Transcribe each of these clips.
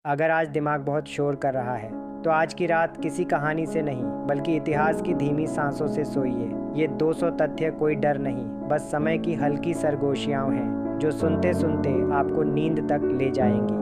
अगर आज दिमाग बहुत शोर कर रहा है तो आज की रात किसी कहानी से नहीं बल्कि इतिहास की धीमी सांसों से सोइए। ये 200 तथ्य कोई डर नहीं, बस समय की हल्की सरगोशियां हैं जो सुनते सुनते आपको नींद तक ले जाएंगी।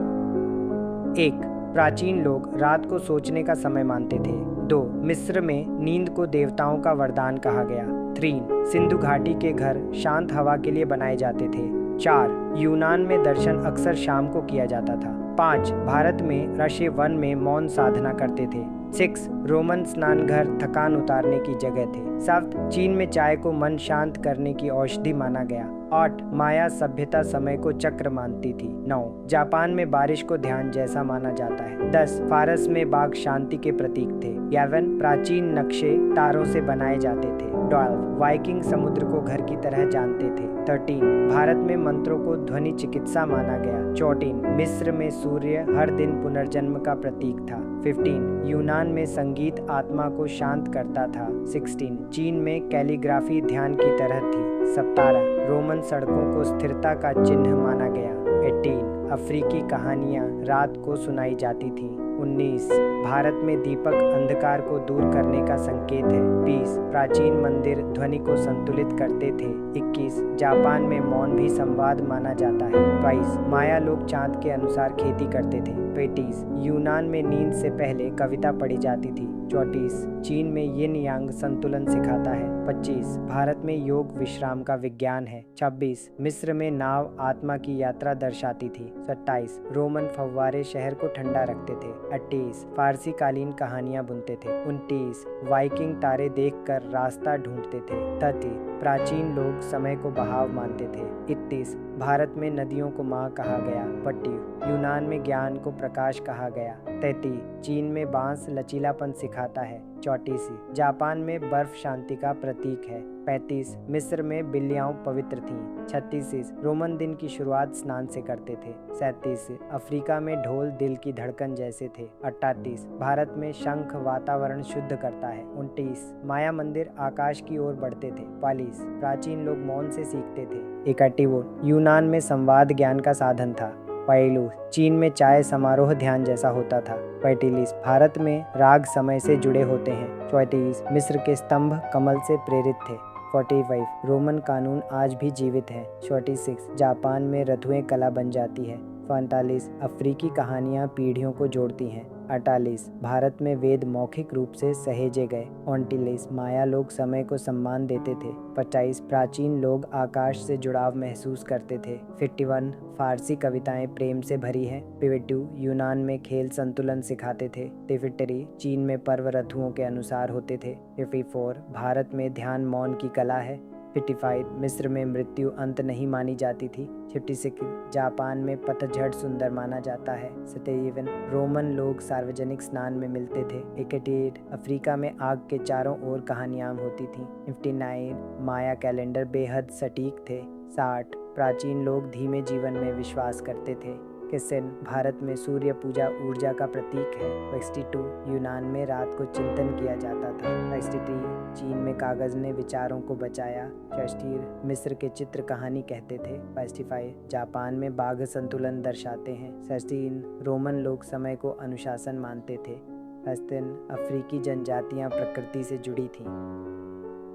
1. प्राचीन लोग रात को सोचने का समय मानते थे। 2. मिस्र में नींद को देवताओं का वरदान कहा गया। 3. सिंधु घाटी के घर शांत हवा के लिए बनाए जाते थे। 4. यूनान में दर्शन अक्सर शाम को किया जाता था। 5. भारत में ऋषि वन में मौन साधना करते थे। 6. रोमन स्नान घर थकान उतारने की जगह थे। 7. चीन में चाय को मन शांत करने की औषधि माना गया। 8. माया सभ्यता समय को चक्र मानती थी। 9. जापान में बारिश को ध्यान जैसा माना जाता है। 10. फारस में बाघ शांति के प्रतीक थे। 11. प्राचीन नक्शे तारों से बनाए जाते थे। 12. वाइकिंग समुद्र को घर की तरह जानते थे। 13. भारत में मंत्रों को ध्वनि चिकित्सा माना गया। 14. मिस्र में सूर्य हर दिन पुनर्जन्म का प्रतीक था। 15. यूनान में संगीत आत्मा को शांत करता था। 16. चीन में कैलीग्राफी ध्यान की तरह थी। 17. रोमन सड़कों को स्थिरता का चिन्ह माना गया। 18. अफ्रीकी कहानियां रात को सुनाई जाती थीं। 19. भारत में दीपक अंधकार को दूर करने का संकेत है। 20. प्राचीन मंदिर ध्वनि को संतुलित करते थे। 21. जापान में मौन भी संवाद माना जाता है। 22. माया लोग चांद के अनुसार खेती करते थे। 23. यूनान में नींद से पहले कविता पढ़ी जाती थी। 34. चीन में यिन यांग संतुलन सिखाता है। 25. भारत में योग विश्राम का विज्ञान है। 26. मिस्र में नाव आत्मा की यात्रा दर्शाती थी। 27. रोमन फव्वारे शहर को ठंडा रखते थे। 28. फारसी कालीन कहानियां बुनते थे। 29. वाइकिंग तारे देखकर रास्ता ढूंढते थे। 30. प्राचीन लोग समय को बहाव मानते थे। 31. भारत में नदियों को माँ कहा गया। 42. यूनान में ज्ञान को प्रकाश कहा गया। 33. चीन में बांस लचीलापन सिखाता है। 34. जापान में बर्फ शांति का प्रतीक है। 35. मिस्र में बिल्लियाँ पवित्र थीं। 36. रोमन दिन की शुरुआत स्नान से करते थे। 37. अफ्रीका में ढोल दिल की धड़कन जैसे थे। 38. भारत में शंख वातावरण शुद्ध करता है। 29. माया मंदिर आकाश की ओर बढ़ते थे। 40. प्राचीन लोग मौन से सीखते थे। 41. यूनान में संवाद ज्ञान का साधन था। 42. चीन में चाय समारोह ध्यान जैसा होता था। 45. भारत में राग समय से जुड़े होते हैं। 34. मिस्र के स्तंभ कमल से प्रेरित थे। 45. रोमन कानून आज भी जीवित हैं। 46. जापान में रथुएं कला बन जाती है। 45. अफ्रीकी कहानियाँ पीढ़ियों को जोड़ती हैं। 48. भारत में वेद मौखिक रूप से सहेजे गए। 49. माया लोग समय को सम्मान देते थे। 50. प्राचीन लोग आकाश से जुड़ाव महसूस करते थे। 51. फारसी कविताएं प्रेम से भरी हैं। 52. यूनान में खेल संतुलन सिखाते थे। 53. चीन में पर्व ऋतुओं के अनुसार होते थे। 54. भारत में ध्यान मौन की कला है। 55. मिस्र में मृत्यु अंत नहीं मानी जाती थी। 56. जापान में पतझड़ सुंदर माना जाता है। 57. रोमन लोग सार्वजनिक स्नान में मिलते थे। 58. अफ्रीका में आग के चारों ओर कहानियां होती थीं। 59. माया कैलेंडर बेहद सटीक थे। 60. प्राचीन लोग धीमे जीवन में विश्वास करते थे। किसन भारत में सूर्य पूजा ऊर्जा का प्रतीक है। 62. यूनान में रात को चिंतन किया जाता था। 63. चीन में कागज ने विचारों को बचाया। 64. मिस्र के चित्र कहानी कहते थे। 65. जापान में बाघ संतुलन दर्शाते हैं। 66. रोमन लोग समय को अनुशासन मानते थे। 67. अफ्रीकी जनजातियां प्रकृति से जुड़ी थीं।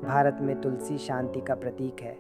भारत में तुलसी शांति का प्रतीक है।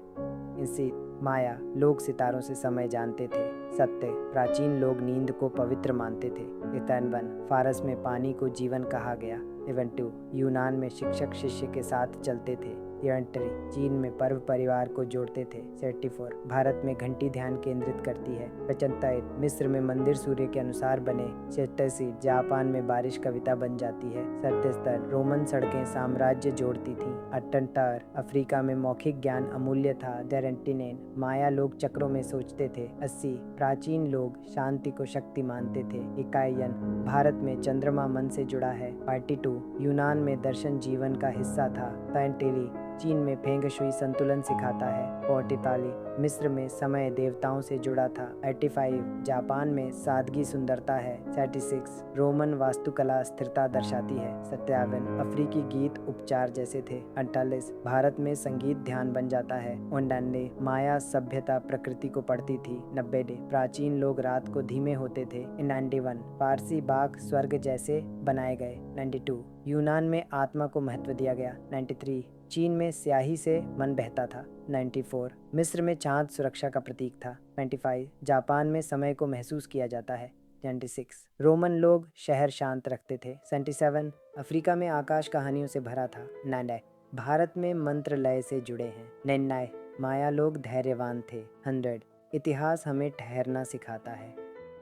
इसी माया लोग सितारों से समय जानते थे। सत्य प्राचीन लोग नींद को पवित्र मानते थे। 51. फारस में पानी को जीवन कहा गया। 72. यूनान में शिक्षक शिष्य के साथ चलते थे। 73. चीन में पर्व परिवार को जोड़ते थे। 74. भारत में घंटी ध्यान केंद्रित करती है। 75. मिस्र में मंदिर सूर्य के अनुसार बने। 86. जापान में बारिश कविता बन जाती है। 77. रोमन सड़कें साम्राज्य जोड़ती थीं। 78. अफ्रीका में मौखिक ज्ञान अमूल्य था। 79. माया लोग चक्रों में सोचते थे। 80. प्राचीन लोग शांति को शक्ति मानते थे। 51. भारत में चंद्रमा मन से जुड़ा है। 42. यूनान में दर्शन जीवन का हिस्सा था। 43. चीन में फेंग शुई संतुलन सिखाता है। 44. मिस्र में समय देवताओं से जुड़ा था। 85 जापान में सादगी सुंदरता है। 36 रोमन वास्तुकला स्थिरता दर्शाती है। 57 अफ्रीकी गीत उपचार जैसे थे। 48 भारत में संगीत ध्यान बन जाता है। 99 माया सभ्यता प्रकृति को पढ़ती थी। 90 प्राचीन लोग रात को धीमे होते थे। 91 पारसी बाग स्वर्ग जैसे बनाए गए। 92 यूनान में आत्मा को महत्व दिया गया। 93 चीन में स्याही से मन बहता था। 94 मिस्र में चांद सुरक्षा का प्रतीक था। 95 जापान में समय को महसूस किया जाता है। 96 रोमन लोग शहर शांत रखते थे। 77 अफ्रीका में आकाश कहानियों से भरा था। 99 भारत में मंत्र लय से जुड़े हैं। 99 माया लोग धैर्यवान थे। 100 इतिहास हमें ठहरना सिखाता है।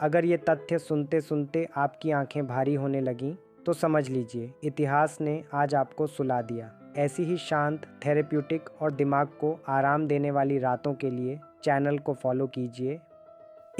अगर ये तथ्य सुनते सुनते आपकी आंखें भारी होने लगीं तो समझ लीजिए इतिहास ने आज आपको सुला दिया। ऐसी ही शांत, थेरेप्यूटिक और दिमाग को आराम देने वाली रातों के लिए चैनल को फॉलो कीजिए।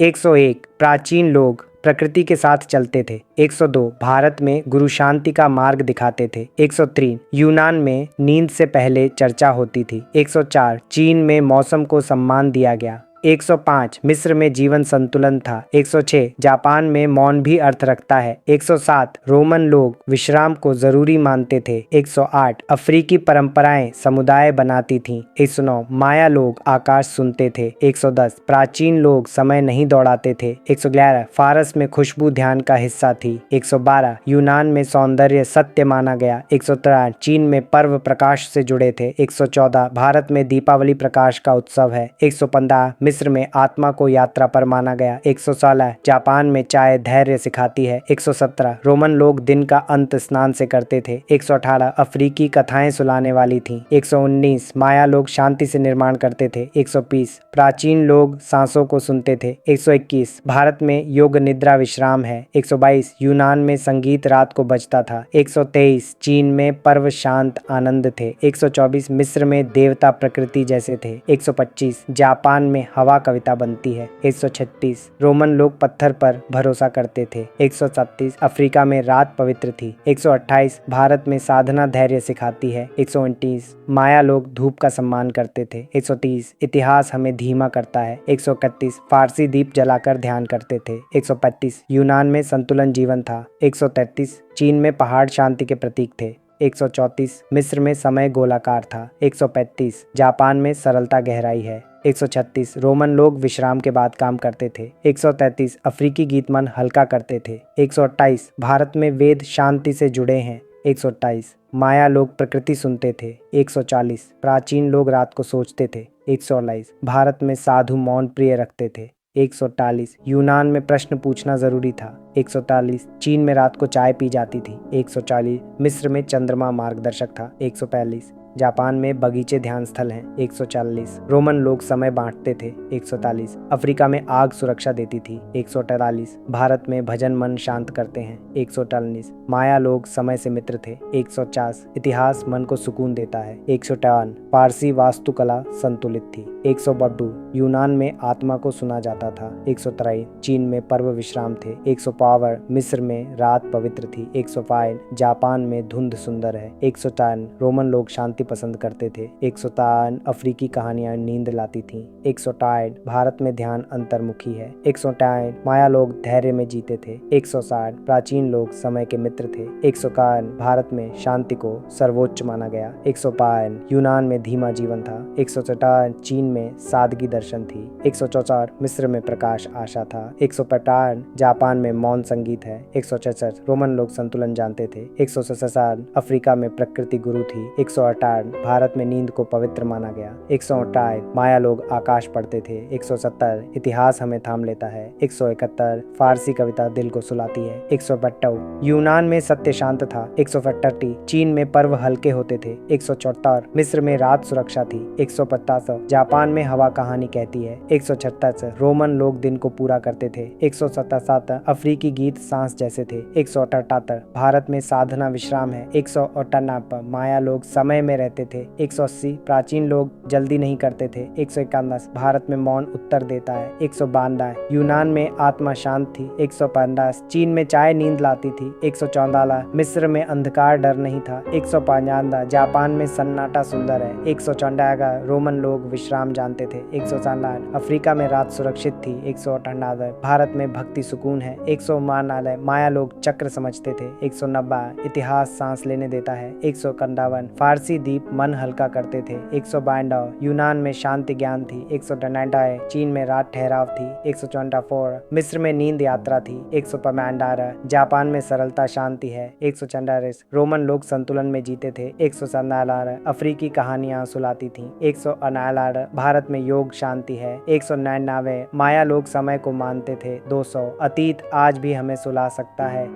101 प्राचीन लोग प्रकृति के साथ चलते थे। 102 भारत में गुरु शांति का मार्ग दिखाते थे। 103 यूनान में नींद से पहले चर्चा होती थी। 104 चीन में मौसम को सम्मान दिया गया। 105 मिस्र में जीवन संतुलन था। 106 जापान में मौन भी अर्थ रखता है। 107 रोमन लोग विश्राम को जरूरी मानते थे। 108 अफ्रीकी परंपराएं समुदाय बनाती थीं। 109 माया लोग आकाश सुनते थे। 110 प्राचीन लोग समय नहीं दौड़ाते थे। 111 फारस में खुशबू ध्यान का हिस्सा थी। 112 यूनान में सौंदर्य सत्य माना गया। 113 चीन में पर्व प्रकाश से जुड़े थे। 114 भारत में दीपावली प्रकाश का उत्सव है। 115 मिस्र में आत्मा को यात्रा पर माना गया। 116 जापान में चाय धैर्य सिखाती है। 117 रोमन लोग दिन का अंत स्नान से करते थे। 118 अफ्रीकी कथाएं सुलाने वाली थीं। 119 माया लोग शांति से निर्माण करते थे। 120 प्राचीन लोग सांसों को सुनते थे। 121 भारत में योग निद्रा विश्राम है। 122 यूनान में संगीत रात को बजता था। 123 चीन में पर्व शांत आनंद थे। 124 मिस्र में देवता प्रकृति जैसे थे। 125 जापान में हवा कविता बनती है। 136 रोमन लोग पत्थर पर भरोसा करते थे। 137 अफ्रीका में रात पवित्र थी। 128 भारत में साधना धैर्य सिखाती है। 129 माया लोग धूप का सम्मान करते थे। 130 इतिहास हमें धीमा करता है। 131 फारसी दीप जलाकर ध्यान करते थे। 135 यूनान में संतुलन जीवन था। 133 चीन में पहाड़ शांति के प्रतीक थे। 134 मिस्र में समय गोलाकार था। 135 जापान में सरलता गहराई है। 136 रोमन लोग विश्राम के बाद काम करते थे। 133 अफ्रीकी गीत मन हल्का करते थे। 128 भारत में वेद शांति से जुड़े हैं। 128 माया लोग प्रकृति सुनते थे। 140 प्राचीन लोग रात को सोचते थे। 149 भारत में साधु मौन प्रिय रखते थे। 140 यूनान में प्रश्न पूछना जरूरी था। 140 चीन में रात को चाय पी जाती थी। 140 मिस्र में चंद्रमा मार्गदर्शक था। 145 जापान में बगीचे ध्यान स्थल हैं। 140 रोमन लोग समय बांटते थे। 143 अफ्रीका में आग सुरक्षा देती थी। 143 भारत में भजन मन शांत करते हैं। 143 माया लोग समय से मित्र थे। 150 इतिहास मन को सुकून देता है। 153 पारसी वास्तुकला संतुलित थी। 152 यूनान में आत्मा को सुना जाता था। 153 चीन में पर्व विश्राम थे। 152 मिस्र में रात पवित्र थी। 105 जापान में धुंध सुंदर है। 153 रोमन लोग शांति पसंद करते थे। 153 अफ्रीकी कहानियां नींद लाती थीं। 163 भारत में ध्यान अंतर्मुखी है। 163 माया लोग धैर्य में जीते थे। 160 प्राचीन लोग समय के मित्र थे। 151 भारत में शांति को सर्वोच्च माना गया। 152 यूनान में धीमा जीवन था। 154 चीन में सादगी दर्शन थी। 164 मिस्र में प्रकाश आशा था। 155 जापान में मौन संगीत है। 166 रोमन लोग संतुलन जानते थे। 167 अफ्रीका में प्रकृति गुरु थी। 168 भारत में नींद को पवित्र माना गया। 168 माया लोग आकाश पढ़ते थे। 170 इतिहास हमें थाम लेता है। 171 फारसी कविता दिल को सुलाती है। 172 यूनान में सत्य शांत था। 172 चीन में पर्व हल्के होते थे। 174 मिस्र में रात सुरक्षा थी। 150 जापान में हवा कहानी कहती है। 136 रोमन लोग दिन को पूरा करते थे। 177 अफ्रीकी गीत सांस जैसे थे। 178 भारत में साधना विश्राम है। 198 माया लोग समय में रहते थे। 180 प्राचीन लोग जल्दी नहीं करते थे। 151 भारत में मौन उत्तर देता है। 152 यूनान में आत्मा शांत थी। 150 चीन में चाय नींद लाती थी। 114 मिस्र में अंधकार डर नहीं था। 155 जापान में सन्नाटा सुंदर है। 154 रोमन लोग विश्राम जानते थे। 157 अफ्रीका में रात सुरक्षित थी। 158 भारत में भक्ति सुकून है। 159 माया लोग चक्र समझते थे। 190 इतिहास सांस लेने देता है। 151 फारसी द्वीप मन हल्का करते थे। 152 यूनान में शांति ज्ञान थी। 199 चीन में रात ठहराव थी। 124 मिस्र में नींद यात्रा थी। 155 जापान में सरलता शांति है। 144 रोमन लोग संतुलन में जीते थे। 147 अफ्रीकी कहानियां सुलाती थीं। 149 भारत में योग शांति है। 199 माया लोग समय को मानते थे। 200 अतीत आज भी हमें सुला सकता है।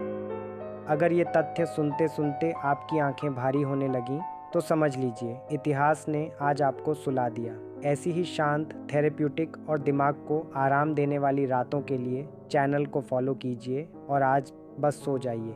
अगर ये तथ्य सुनते सुनते आपकी आंखें भारी होने लगी तो समझ लीजिए इतिहास ने आज आपको सुला दिया। ऐसी ही शांत, थेरेप्यूटिक और दिमाग को आराम देने वाली रातों के लिए चैनल को फॉलो कीजिए और आज बस सो जाइए।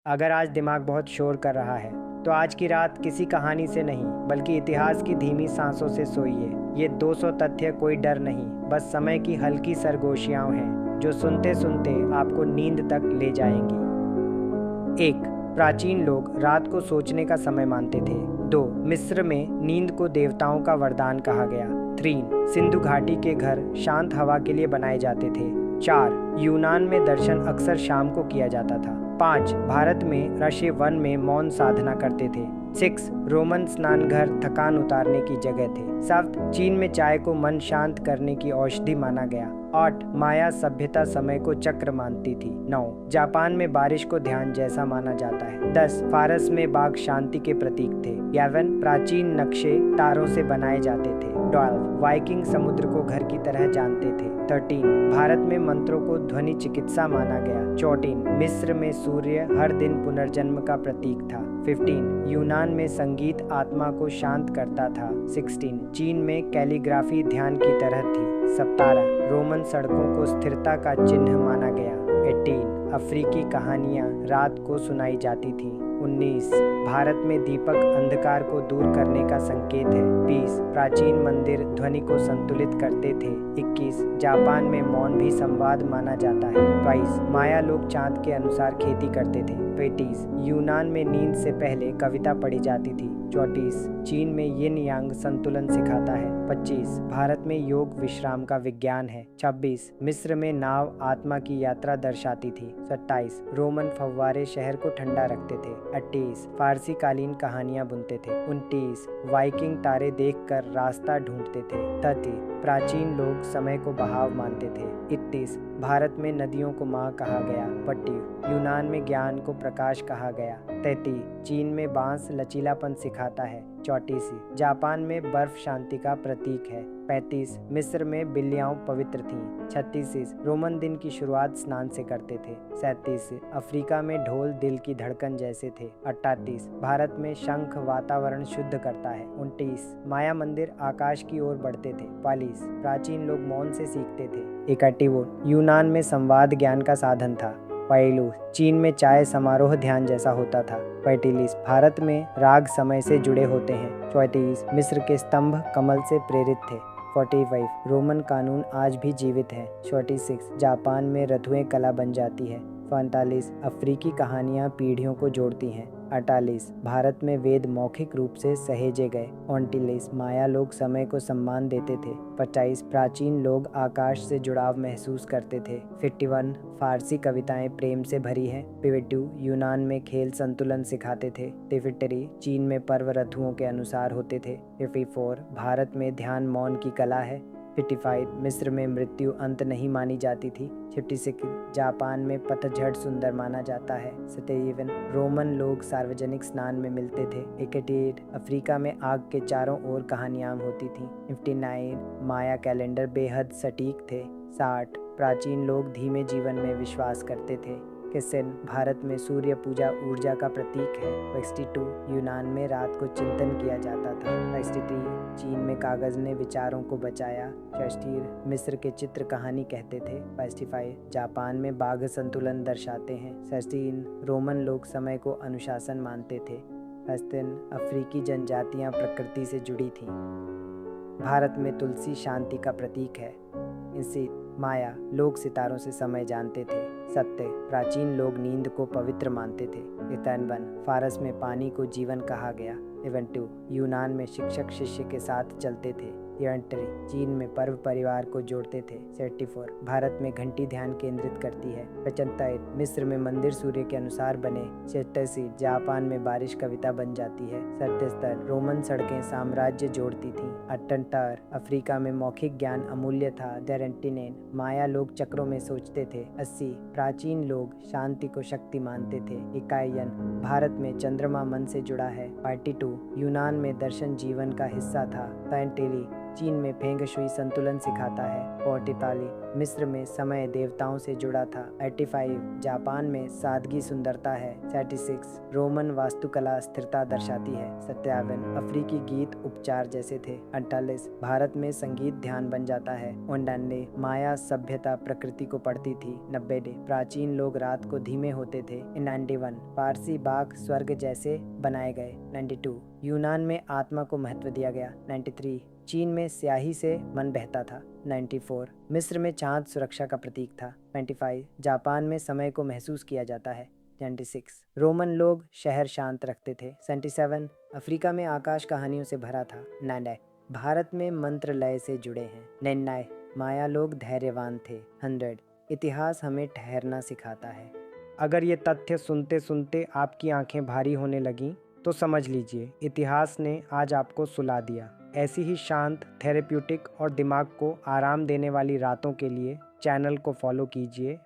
अगर आज दिमाग बहुत शोर कर रहा है तो आज की रात किसी कहानी से नहीं बल्कि इतिहास की धीमी सांसों से सोइए। ये 200 तथ्य कोई डर नहीं, बस समय की हल्की सरगोशियां हैं जो सुनते सुनते आपको नींद तक ले जाएंगी। 1. प्राचीन लोग रात को सोचने का समय मानते थे। 2. मिस्र में नींद को देवताओं का वरदान कहा गया। 3. सिंधु घाटी के घर शांत हवा के लिए बनाए जाते थे। 4. यूनान में दर्शन अक्सर शाम को किया जाता था। 5. भारत में ऋषि वन में मौन साधना करते थे। 6. रोमन स्नान घर थकान उतारने की जगह थे। 7. चीन में चाय को मन शांत करने की औषधि माना गया। 8. माया सभ्यता समय को चक्र मानती थी। 9. जापान में बारिश को ध्यान जैसा माना जाता है। 10. फारस में बाघ शांति के प्रतीक थे। 11. प्राचीन नक्शे तारों से बनाए जाते थे। 12. वाइकिंग समुद्र को घर की तरह जानते थे। 13. भारत में मंत्रों को ध्वनि चिकित्सा माना गया। 14. मिस्र में सूर्य हर दिन पुनर्जन्म का प्रतीक था। 15. यूनान में संगीत आत्मा को शांत करता था। 16. चीन में कैलीग्राफी ध्यान की तरह थी। 17. रोमन सड़कों को स्थिरता का चिन्ह माना गया। 18. अफ्रीकी कहानियां रात को सुनाई जाती थीं। 19. भारत में दीपक अंधकार को दूर करने का संकेत है। 20. प्राचीन मंदिर ध्वनि को संतुलित करते थे। 21. जापान में मौन भी संवाद माना जाता है। 22. माया लोग चांद के अनुसार खेती करते थे। 23. यूनान में नींद से पहले कविता पढ़ी जाती थी। 34. चीन में यिन यांग संतुलन सिखाता है। 25. भारत में योग विश्राम का विज्ञान है। 26. मिस्र में नाव आत्मा की यात्रा दर्शाती थी। 27. रोमन फव्वारे शहर को ठंडा रखते थे। 28. फारसी कालीन कहानियां बुनते थे। 29. वाइकिंग तारे देखकर रास्ता ढूंढते थे। 30. प्राचीन लोग समय को बहाव मानते थे। 31. भारत में नदियों को माँ कहा गया। 32. यूनान में ज्ञान को प्रकाश कहा गया। 33. चीन में बांस लचीलापन सिखाता है। 34. जापान में बर्फ शांति का प्रतीक है। 35. मिस्र में बिल्लियाँ पवित्र थीं। 36. रोमन दिन की शुरुआत स्नान से करते थे। 37. अफ्रीका में ढोल दिल की धड़कन जैसे थे। 38. भारत में शंख वातावरण शुद्ध करता है। 29. माया मंदिर आकाश की ओर बढ़ते थे। 40. प्राचीन लोग मौन से सीखते थे। 41. यूनान में संवाद ज्ञान का साधन था। 42. चीन में चाय समारोह ध्यान जैसा होता था। 45. भारत में राग समय से जुड़े होते हैं। 34. मिस्र के स्तंभ कमल से प्रेरित थे। 45. रोमन कानून आज भी जीवित हैं। 46. जापान में रथुएं कला बन जाती है। 45. अफ्रीकी कहानियाँ पीढ़ियों को जोड़ती हैं। 48. भारत में वेद मौखिक रूप से सहेजे गए। 49. माया लोग समय को सम्मान देते थे। 50. प्राचीन लोग आकाश से जुड़ाव महसूस करते थे। 51. फारसी कविताएं प्रेम से भरी हैं। 52. यूनान में खेल संतुलन सिखाते थे। 53. चीन में पर्व ऋतुओं के अनुसार होते थे। 54. भारत में ध्यान मौन की कला है। 55. मिस्र में मृत्यु अंत नहीं मानी जाती थी। 56. जापान में पतझड़ सुंदर माना जाता है। 57. रोमन लोग सार्वजनिक स्नान में मिलते थे। 58. अफ्रीका में आग के चारों ओर कहानियां होती थीं। 59. माया कैलेंडर बेहद सटीक थे। 60. प्राचीन लोग धीमे जीवन में विश्वास करते थे। किसिन भारत में सूर्य पूजा ऊर्जा का प्रतीक है। 62 यूनान में रात को चिंतन किया जाता था। 63 चीन में कागज ने विचारों को बचाया। 64 मिस्र के चित्र कहानी कहते थे। 65 जापान में बाघ संतुलन दर्शाते हैं। 63 रोमन लोग समय को अनुशासन मानते थे। 63 अफ्रीकी जनजातियां प्रकृति से जुड़ी थीं। भारत में तुलसी शांति का प्रतीक है। इसी माया लोग सितारों से समय जानते थे। सत्य प्राचीन लोग नींद को पवित्र मानते थे। 91 फारस में पानी को जीवन कहा गया। 72 यूनान में शिक्षक शिष्य के साथ चलते थे। 73 चीन में पर्व परिवार को जोड़ते थे। 74 भारत में घंटी ध्यान केंद्रित करती है। 75 मिस्र में मंदिर सूर्य के अनुसार बने। 86 जापान में बारिश कविता बन जाती है। 77 रोमन सड़कें साम्राज्य जोड़ती थीं। 78 अफ्रीका में मौखिक ज्ञान अमूल्य था। 99 माया लोग चक्रों में सोचते थे। 80 प्राचीन लोग शांति को शक्ति मानते थे। 51 भारत में चंद्रमा मन से जुड़ा है। 42 यूनान में दर्शन जीवन का हिस्सा था। 43 चीन में फेंग शुई संतुलन सिखाता है। 44 मिस्र में समय देवताओं से जुड़ा था। 85 जापान में सादगी सुंदरता है। 36 रोमन वास्तुकला स्थिरता दर्शाती है। 57 अफ्रीकी गीत उपचार जैसे थे। 48 भारत में संगीत ध्यान बन जाता है। 99 माया सभ्यता प्रकृति को पढ़ती थी। 90 प्राचीन लोग रात को धीमे होते थे। 91 फारसी बाग स्वर्ग जैसे बनाए गए। 92 यूनान में आत्मा को महत्व दिया गया। 93 चीन में स्याही से मन बहता था। 94 मिस्र में चांद सुरक्षा का प्रतीक था। 95 जापान में समय को महसूस किया जाता है। 96 रोमन लोग शहर शांत रखते थे। 77 अफ्रीका में आकाश कहानियों से भरा था। 99 भारत में मंत्र लय से जुड़े हैं। 99 माया लोग धैर्यवान थे। 100 इतिहास हमें ठहरना सिखाता है। अगर ये तथ्य सुनते सुनते आपकी आंखें भारी होने लगीं तो समझ लीजिए इतिहास ने आज आपको सुला दिया। ऐसी ही शांत, थेरेप्यूटिक और दिमाग को आराम देने वाली रातों के लिए चैनल को फॉलो कीजिए।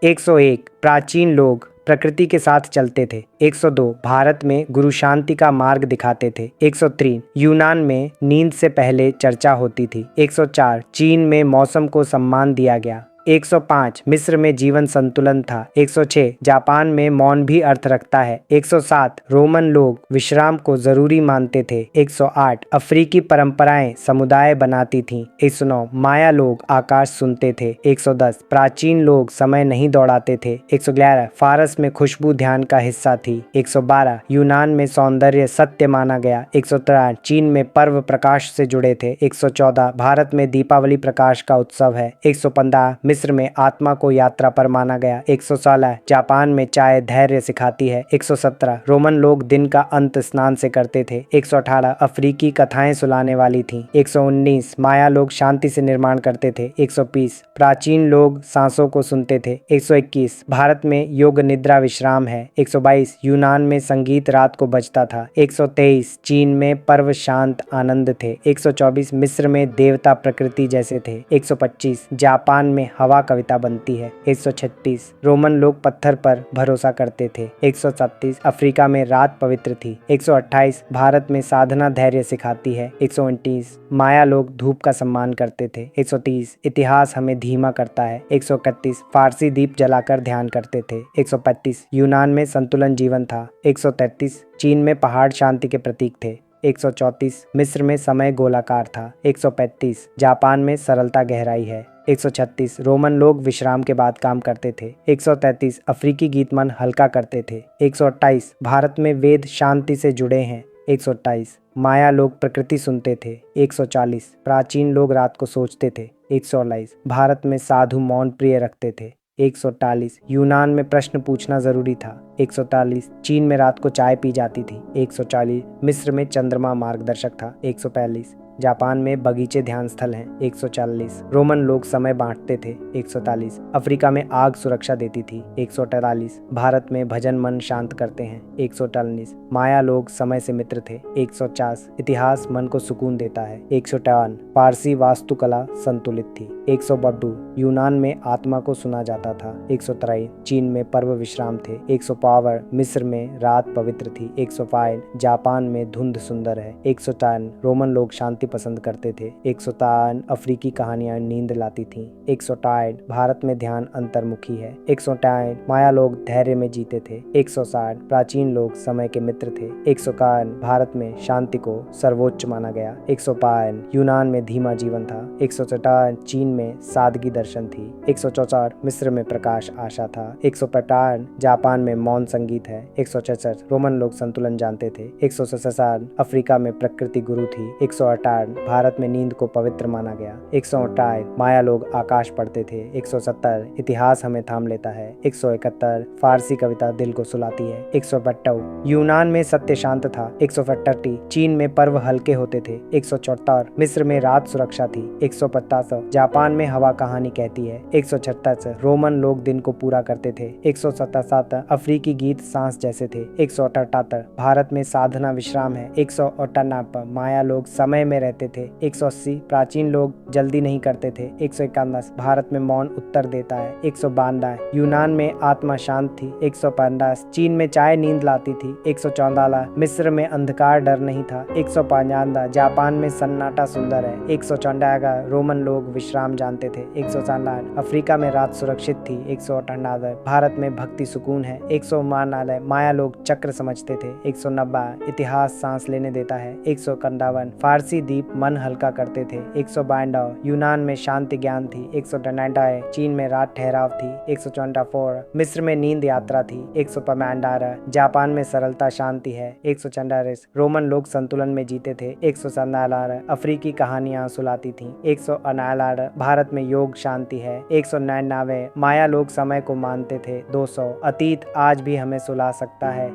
101 प्राचीन लोग प्रकृति के साथ चलते थे। 102 भारत में गुरु शांति का मार्ग दिखाते थे। 103 यूनान में नींद से पहले चर्चा होती थी। 104 चीन में मौसम को सम्मान दिया गया। 105 मिस्र में जीवन संतुलन था। 106 जापान में मौन भी अर्थ रखता है। 107 रोमन लोग विश्राम को जरूरी मानते थे। 108 अफ्रीकी परंपराएं समुदाय बनाती थीं। 109 माया लोग आकाश सुनते थे। 110 प्राचीन लोग समय नहीं दौड़ाते थे। 111 फारस में खुशबू ध्यान का हिस्सा थी। 112 यूनान में सौंदर्य सत्य माना गया। 113 चीन में पर्व प्रकाश से जुड़े थे। 114 भारत में दीपावली प्रकाश का उत्सव है। 115 मिस्र में आत्मा को यात्रा पर माना गया। 116 जापान में चाय धैर्य सिखाती है। 117 रोमन लोग दिन का अंत स्नान से करते थे। 118 अफ्रीकी कथाएं सुलाने वाली थीं। 119 माया लोग शांति से निर्माण करते थे। 120 प्राचीन लोग सांसों को सुनते थे। 121 भारत में योग निद्रा विश्राम है। 122 यूनान में संगीत रात को बजता था। 123 चीन में पर्व शांत आनंद थे। 124 मिस्र में देवता प्रकृति जैसे थे। 125 जापान में हवा कविता बनती है। 136 रोमन लोग पत्थर पर भरोसा करते थे। 137 अफ्रीका में रात पवित्र थी। 128 भारत में साधना धैर्य सिखाती है। 129 माया लोग धूप का सम्मान करते थे। 130 इतिहास हमें धीमा करता है। 131 फारसी दीप जलाकर ध्यान करते थे। 135 यूनान में संतुलन जीवन था। 133 चीन में पहाड़ शांति के प्रतीक थे। 134 मिस्र में समय गोलाकार था। 135 जापान में सरलता गहराई है। 136 रोमन लोग विश्राम के बाद काम करते थे। 133 अफ्रीकी गीत मन हल्का करते थे। 128 भारत में वेद शांति से जुड़े हैं। 128 माया लोग प्रकृति सुनते थे। 140 प्राचीन लोग रात को सोचते थे। 149 भारत में साधु मौन प्रिय रखते थे। 140 यूनान में प्रश्न पूछना जरूरी था। 140 चीन में रात को चाय पी जाती थी। 140 मिस्र में चंद्रमा मार्गदर्शक था। 145 जापान में बगीचे ध्यान स्थल हैं। 140 रोमन लोग समय बांटते थे। 140 अफ्रीका में आग सुरक्षा देती थी। 143 भारत में भजन मन शांत करते हैं। 143 माया लोग समय से मित्र थे। 150 इतिहास मन को सुकून देता है। 153 फारसी वास्तुकला संतुलित थी। 100 बड्डू यूनान में आत्मा को सुना जाता था। 103 चीन में पर्व विश्राम थे। 100 पावर मिस्र में रात पवित्र थी। 105 जापान में धुंध सुंदर है। 110 रोमन लोग शांति पसंद करते थे। 103 अफ्रीकी कहानियां नींद लाती थीं। 160 भारत में ध्यान अंतर्मुखी है। 160 माया लोग धैर्य में जीते थे। 160 प्राचीन लोग समय के मित्र थे। 151 भारत में शांति को सर्वोच्च माना गया। 152 यूनान में धीमा जीवन था। 154 चीन में सादगी दर्शन थी। 164 मिस्र में प्रकाश आशा था। 155 जापान में मौन संगीत है। 166 रोमन लोग संतुलन जानते थे। 167 अफ्रीका में प्रकृति गुरु थी। 168 भारत में नींद को पवित्र माना गया। 168 माया लोग आकाश पढ़ते थे। 170 इतिहास हमें थाम लेता है। 171 फारसी कविता दिल को सुलाती है। 172 यूनान में सत्य शांत था। 175 चीन में पर्व हल्के होते थे। 174 मिस्र में रात सुरक्षा थी। 150 जापान में हवा कहानी कहती है। 136 रोमन लोग दिन को पूरा करते थे। 177 अफ्रीकी गीत सांस जैसे थे। 178 भारत में साधना विश्राम है। 198 माया लोग समय में रहते थे। 180 प्राचीन लोग जल्दी नहीं करते थे। 151 भारत में मौन उत्तर देता है। 152 यूनान में आत्मा शांत थी। 150 चीन में चाय नींद लाती थी। 114 मिस्र में अंधकार डर नहीं था। 155 जापान में सन्नाटा सुंदर है। 154 रोमन लोग विश्राम जानते थे। 157 अफ्रीका में रात सुरक्षित थी। 158 भारत में भक्ति सुकून है। 159 माया लोग चक्र समझते थे। 190 इतिहास सांस लेने देता है। 151 फारसी दीप मन हल्का करते थे। 152 यूनान में शांति ज्ञान थी। 199 चीन में रात ठहराव थी। 124 मिस्र में नींद यात्रा थी। 155 जापान में सरलता शांति है। 144 रोमन लोग संतुलन में जीते थे। 147 अफ्रीकी कहानियां सुलाती थीं। 149 भारत में योग शांति है। 199 माया लोग समय को मानते थे। 200 अतीत आज भी हमें सुला सकता है।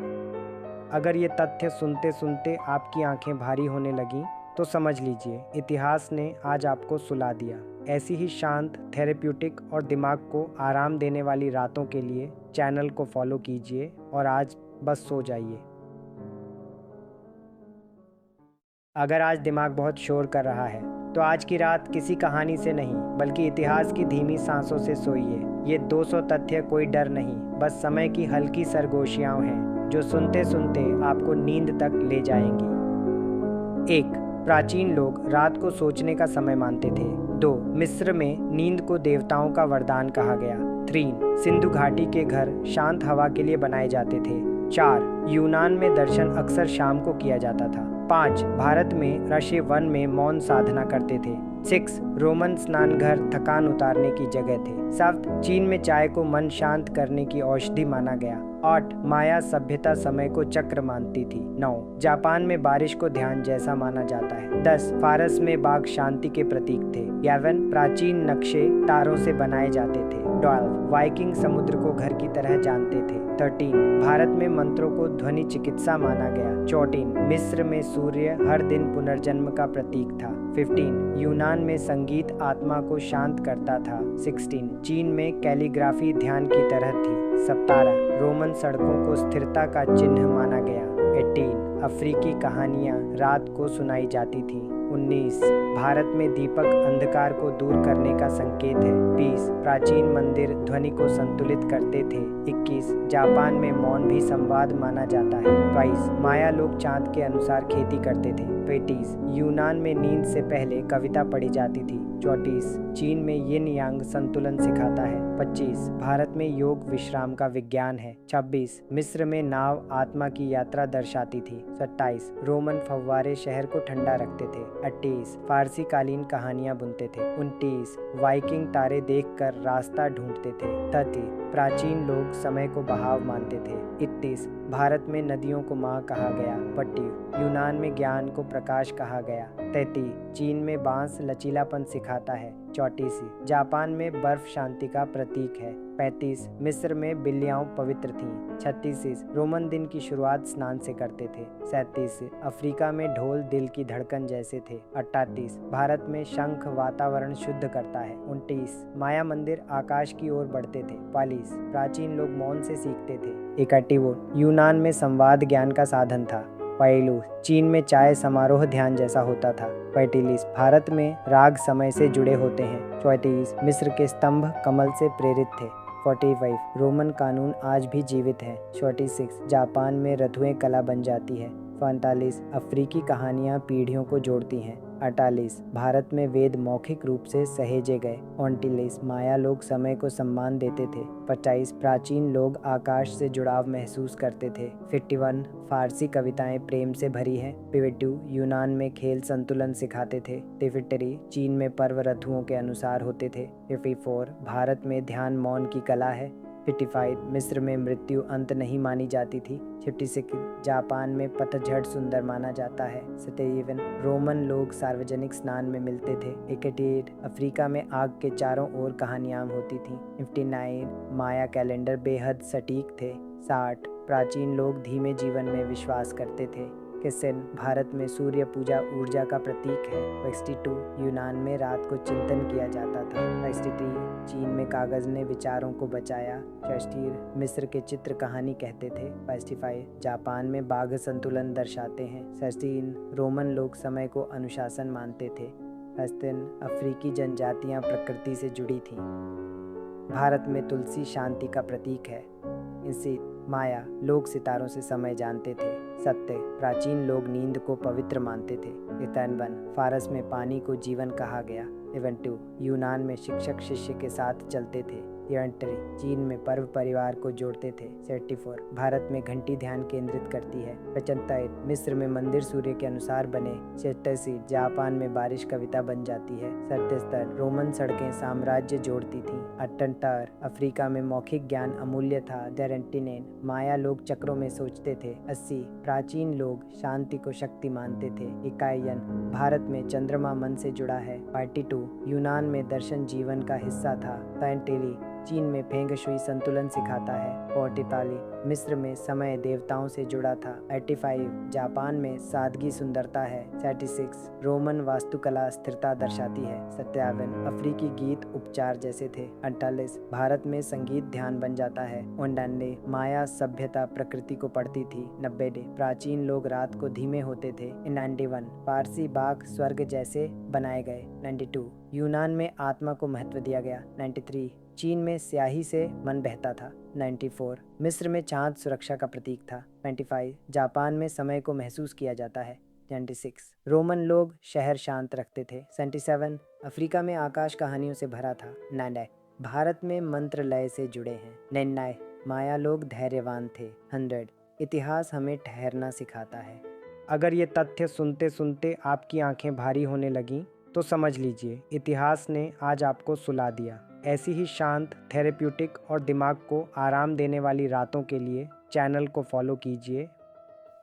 अगर ये तथ्य सुनते सुनते आपकी आंखें भारी होने लगी तो समझ लीजिए इतिहास ने आज आपको सुला दिया। ऐसी ही शांत, थेरेप्यूटिक और दिमाग को आराम देने वाली रातों के लिए चैनल को फॉलो कीजिए और आज बस सो जाइए। अगर आज दिमाग बहुत शोर कर रहा है तो आज की रात किसी कहानी से नहीं बल्कि इतिहास की धीमी सांसों से सोइए। ये 200 तथ्य कोई डर नहीं, बस समय की हल्की सरगोशियां हैं जो सुनते सुनते आपको नींद तक ले जाएंगी। 1. प्राचीन लोग रात को सोचने का समय मानते थे। 2. मिस्र में नींद को देवताओं का वरदान कहा गया। 3. सिंधु घाटी के घर शांत हवा के लिए बनाए जाते थे। 4. यूनान में दर्शन अक्सर शाम को किया जाता था। 5. भारत में ऋषि वन में मौन साधना करते थे। 6. रोमन स्नान घर थकान उतारने की जगह थे। 7. चीन में चाय को मन शांत करने की औषधि माना गया। 8. माया सभ्यता समय को चक्र मानती थी। 9. जापान में बारिश को ध्यान जैसा माना जाता है। 10. फारस में बाघ शांति के प्रतीक थे। 11. प्राचीन नक्शे तारों से बनाए जाते थे। 12. वाइकिंग समुद्र को घर की तरह जानते थे। 13. भारत में मंत्रों को ध्वनि चिकित्सा माना गया। 14. मिस्र में सूर्य हर दिन पुनर्जन्म का प्रतीक था। 15. यूनान में संगीत आत्मा को शांत करता था। 16. चीन में कैलीग्राफी ध्यान की तरह थी। 17. रोमन सड़कों को स्थिरता का चिन्ह माना गया। 18. अफ्रीकी कहानियां रात को सुनाई जाती थीं। 19. भारत में दीपक अंधकार को दूर करने का संकेत है। 20. प्राचीन मंदिर ध्वनि को संतुलित करते थे। 21. जापान में मौन भी संवाद माना जाता है। 22. माया लोग चांद के अनुसार खेती करते थे। 23. यूनान में नींद से पहले कविता पढ़ी जाती थी। 34. चीन में यिन यांग संतुलन सिखाता है। 25. भारत में योग विश्राम का विज्ञान है। 26. मिस्र में नाव आत्मा की यात्रा दर्शाती थी। 27. रोमन फव्वारे शहर को ठंडा रखते थे। 28. फारसी कालीन कहानियां बुनते थे। 29. वाइकिंग तारे देखकर रास्ता ढूंढते थे। 30. प्राचीन लोग समय को बहाव मानते थे। 31. भारत में नदियों को माँ कहा गया। 32. यूनान में ज्ञान को प्रकाश कहा गया। 33. चीन में बांस लचीलापन सिखाता है। 34. जापान में बर्फ शांति का प्रतीक है। 35. मिस्र में बिल्लियाँ पवित्र थीं। 36. रोमन दिन की शुरुआत स्नान से करते थे। 37. अफ्रीका में ढोल दिल की धड़कन जैसे थे। 38. भारत में शंख वातावरण शुद्ध करता है। 29. माया मंदिर आकाश की ओर बढ़ते थे। 40. प्राचीन लोग मौन से सीखते थे। 31. यूनान में संवाद ज्ञान का साधन था। पाइलू, चीन में चाय समारोह ध्यान जैसा होता था। 45, भारत में राग समय से जुड़े होते हैं। 34, मिस्र के स्तंभ कमल से प्रेरित थे। 45, रोमन कानून आज भी जीवित हैं। 46, जापान में रथुएं कला बन जाती है। 45, अफ्रीकी कहानियाँ पीढ़ियों को जोड़ती हैं। 48, भारत में वेद मौखिक रूप से सहेजे गए। 29, माया लोग समय को सम्मान देते थे। 25, प्राचीन लोग आकाश से जुड़ाव महसूस करते थे। 51, फारसी कविताएं प्रेम से भरी हैं। 52, यूनान में खेल संतुलन सिखाते थे। 53, चीन में पर्व ऋतुओं के अनुसार होते थे। 54, भारत में ध्यान मौन की कला है। 55, मिस्र में मृत्यु अंत नहीं मानी जाती थी। 56, जापान में पतझड़ सुंदर माना जाता है। 57, रोमन लोग सार्वजनिक स्नान में मिलते थे। 58, अफ्रीका में आग के चारों ओर कहानियाँ होती थीं। 59, माया कैलेंडर बेहद सटीक थे। 60, प्राचीन लोग धीमे जीवन में विश्वास करते थे। किसन, भारत में सूर्य पूजा ऊर्जा का प्रतीक है। 62, यूनान में रात को चिंतन किया जाता था। 63, चीन में कागज ने विचारों को बचाया। 64, मिस्र के चित्र कहानी कहते थे। 65, जापान में बाघ संतुलन दर्शाते हैं। 66, रोमन लोग समय को अनुशासन मानते थे। 67, अफ्रीकी जनजातियां प्रकृति से जुड़ी थीं। भारत में तुलसी शांति का प्रतीक है। इसी माया, लोग सितारों से समय जानते थे। सत्य, प्राचीन लोग नींद को पवित्र मानते थे। 51, फारस में पानी को जीवन कहा गया। 72, यूनान में शिक्षक शिष्य के साथ चलते थे। 73, चीन में पर्व परिवार को जोड़ते थे। 74, भारत में घंटी ध्यान केंद्रित करती है। 75, मिस्र में मंदिर सूर्य के अनुसार बने। 86, जापान में बारिश कविता बन जाती है। 77, रोमन सड़कें साम्राज्य जोड़ती थीं। 78, अफ्रीका में मौखिक ज्ञान अमूल्य था। 79, माया लोग चक्रों में सोचते थे। 80, प्राचीन लोग शांति को शक्ति मानते थे। 51, भारत में चंद्रमा मन से जुड़ा है। 42, यूनान में दर्शन जीवन का हिस्सा था। 43, चीन में फेंग शुई संतुलन सिखाता है। 44, मिस्र में समय देवताओं से जुड़ा था। 85, जापान में सादगी सुंदरता है। 36, रोमन वास्तुकला स्थिरता दर्शाती है। 57, अफ्रीकी गीत उपचार जैसे थे। 48, भारत में संगीत ध्यान बन जाता है। 99, माया सभ्यता प्रकृति को पढ़ती थी। 90, प्राचीन लोग रात को धीमे होते थे। 91, फारसी बाग स्वर्ग जैसे बनाए गए। 92, यूनान में आत्मा को महत्व दिया गया। 93, चीन में स्याही से मन बहता था। 94, मिस्र में चांद सुरक्षा का प्रतीक था। 95, जापान में समय को महसूस किया जाता है। 96, रोमन लोग शहर शांत रखते थे। 77, अफ्रीका में आकाश कहानियों से भरा था। 99, भारत में मंत्र लय से जुड़े हैं। 99, माया लोग धैर्यवान थे। 100, इतिहास हमें ठहरना सिखाता है। अगर ये तथ्य सुनते सुनते आपकी आंखें भारी होने लगीं तो समझ लीजिए इतिहास ने आज आपको सुला दिया। ऐसी ही शांत, थेरेप्यूटिक और दिमाग को आराम देने वाली रातों के लिए चैनल को फॉलो कीजिए।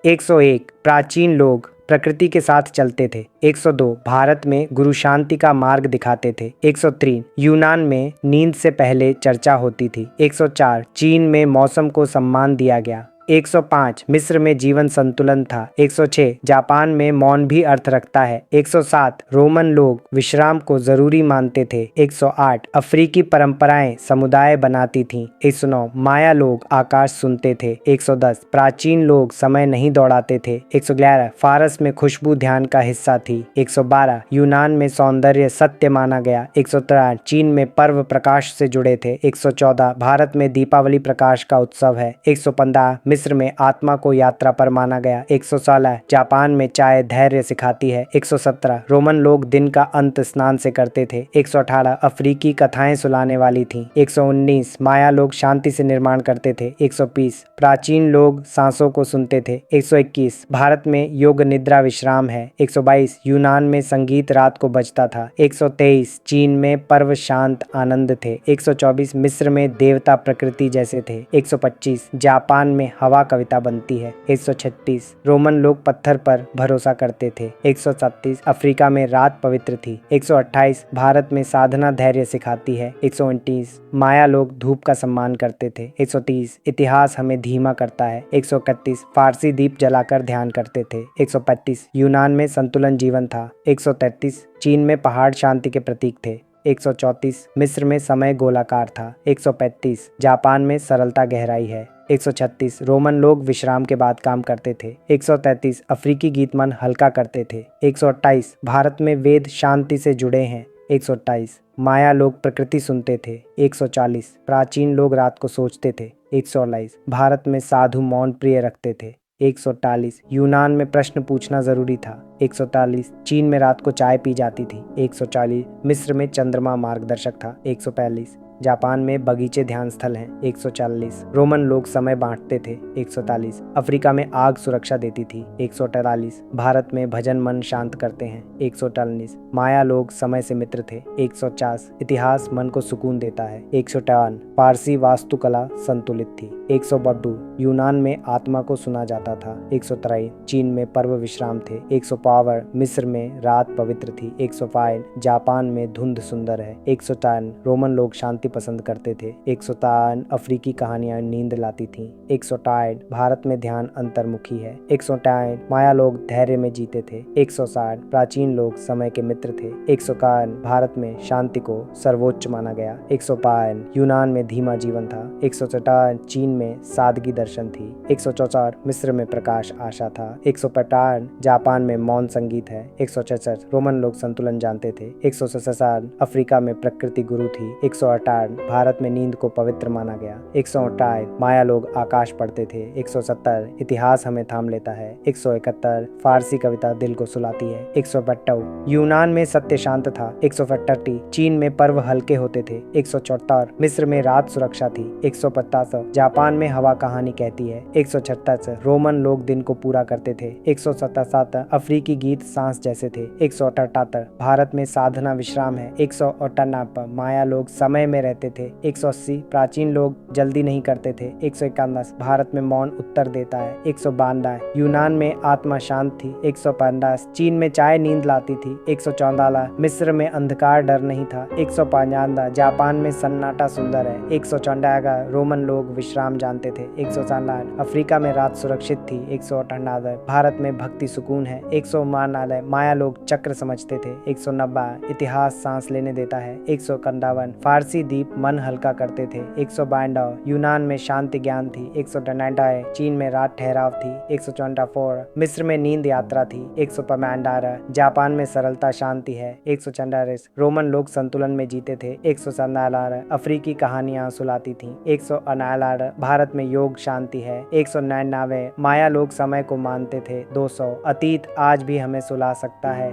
101, प्राचीन लोग प्रकृति के साथ चलते थे। 102, भारत में गुरु शांति का मार्ग दिखाते थे। 103, यूनान में नींद से पहले चर्चा होती थी। 104, चीन में मौसम को सम्मान दिया गया। 105, मिस्र में जीवन संतुलन था। 106, जापान में मौन भी अर्थ रखता है। 107, रोमन लोग विश्राम को जरूरी मानते थे। 108, अफ्रीकी परंपराएं समुदाय बनाती थीं। 109, माया लोग आकाश सुनते थे। 110, प्राचीन लोग समय नहीं दौड़ाते थे। 111, फारस में खुशबू ध्यान का हिस्सा थी। 112, यूनान में सौंदर्य सत्य माना गया। 113, चीन में पर्व प्रकाश से जुड़े थे। 114, भारत में दीपावली प्रकाश का उत्सव है। 115, मिस्र में आत्मा को यात्रा पर माना गया। 116, जापान में चाय धैर्य सिखाती है। 117, रोमन लोग दिन का अंत स्नान से करते थे। 118, अफ्रीकी कथाएं सुलाने वाली थीं। 119, माया लोग शांति से निर्माण करते थे। 120, प्राचीन लोग सांसों को सुनते थे। 121, भारत में योग निद्रा विश्राम है। 122, यूनान में संगीत रात को बजता था। 123, चीन में पर्व शांत आनंद थे। 124, मिस्र में देवता प्रकृति जैसे थे। 125, जापान में हवा कविता बनती है। 136, रोमन लोग पत्थर पर भरोसा करते थे। 137, अफ्रीका में रात पवित्र थी। 128, भारत में साधना धैर्य सिखाती है। 129, माया लोग धूप का सम्मान करते थे। 130, इतिहास हमें धीमा करता है। 131, फारसी दीप जलाकर ध्यान करते थे। 135, यूनान में संतुलन जीवन था। 133, चीन में पहाड़ शांति के प्रतीक थे। 134, मिस्र में समय गोलाकार था। 135, जापान में सरलता गहराई है। 136 रोमन लोग विश्राम के बाद काम करते थे। 133 अफ्रीकी गीत मन हल्का करते थे। 128 भारत में वेद शांति से जुड़े हैं। 128 माया लोग प्रकृति सुनते थे। 140 प्राचीन लोग रात को सोचते थे। 149 भारत में साधु मौन प्रिय रखते थे। 140 यूनान में प्रश्न पूछना जरूरी था। 140 चीन में रात को चाय पी जाती थी। 140 मिस्र में चंद्रमा मार्गदर्शक था। 142 जापान में बगीचे ध्यान स्थल हैं। 140 रोमन लोग समय बांटते थे। 143 अफ्रीका में आग सुरक्षा देती थी। 143 भारत में भजन मन शांत करते हैं। 143 माया लोग समय से मित्र थे। 150 इतिहास मन को सुकून देता है। 153 पारसी वास्तुकला संतुलित थी। 152 यूनान में आत्मा को सुना जाता था। 153 चीन में पर्व विश्राम थे। 152 मिस्र में रात पवित्र थी। 105 जापान में धुंध सुंदर है। 153 रोमन लोग शांति पसंद करते थे। 153 अफ्रीकी कहानियां नींद लाती थीं। 158 भारत में ध्यान अंतर्मुखी है। 158 माया लोग धैर्य में जीते थे। 160 प्राचीन लोग समय के मित्र थे। 151 भारत में शांति को सर्वोच्च माना गया। 152 यूनान में धीमा जीवन था। 154 चीन में सादगी दर्शन थी। 164 मिस्र में प्रकाश आशा था। 155 जापान में मौन संगीत है। 166 रोमन लोग संतुलन जानते थे। 167 अफ्रीका में प्रकृति गुरु थी। 168 भारत में नींद को पवित्र माना गया। 168 माया लोग आकाश पढ़ते थे। 170 इतिहास हमें थाम लेता है। 171 फारसी कविता दिल को सुलाती है। 172 यूनान में सत्य शांत था। 172 चीन में पर्व हल्के होते थे। 174 मिस्र में रात सुरक्षा थी। 150 जापान में हवा कहानी कहती है। 136 रोमन लोग दिन को पूरा करते थे। 177 अफ्रीकी गीत सांस जैसे थे। 178 भारत में साधना विश्राम है। 198 माया लोग समय में रहते थे। 180 प्राचीन लोग जल्दी नहीं करते थे। 151 भारत में मौन उत्तर देता है। 152 यूनान में आत्मा शांत थी। 150 चीन में चाय नींद लाती थी। 114 मिस्र में अंधकार डर नहीं था। 155 जापान में सन्नाटा सुंदर है। 154 रोमन लोग विश्राम जानते थे। 157 अफ्रीका में रात सुरक्षित थी। 158 भारत में भक्ति सुकून है। 159 माया लोग चक्र समझते थे। 190 इतिहास सांस लेने देता है। 151 फारसी दीप मन हल्का करते थे। 152 यूनान में शांति ज्ञान थी। 193 चीन में रात ठहराव थी। 154 मिस्र में नींद यात्रा थी। 155 जापान में सरलता शांति है। 144 रोमन लोग संतुलन में जीते थे। 147 अफ्रीकी कहानियां सुलाती थीं। 149 भारत में योग शांति है। 199 माया लोग समय को मानते थे। 200 अतीत आज भी हमें सुला सकता है।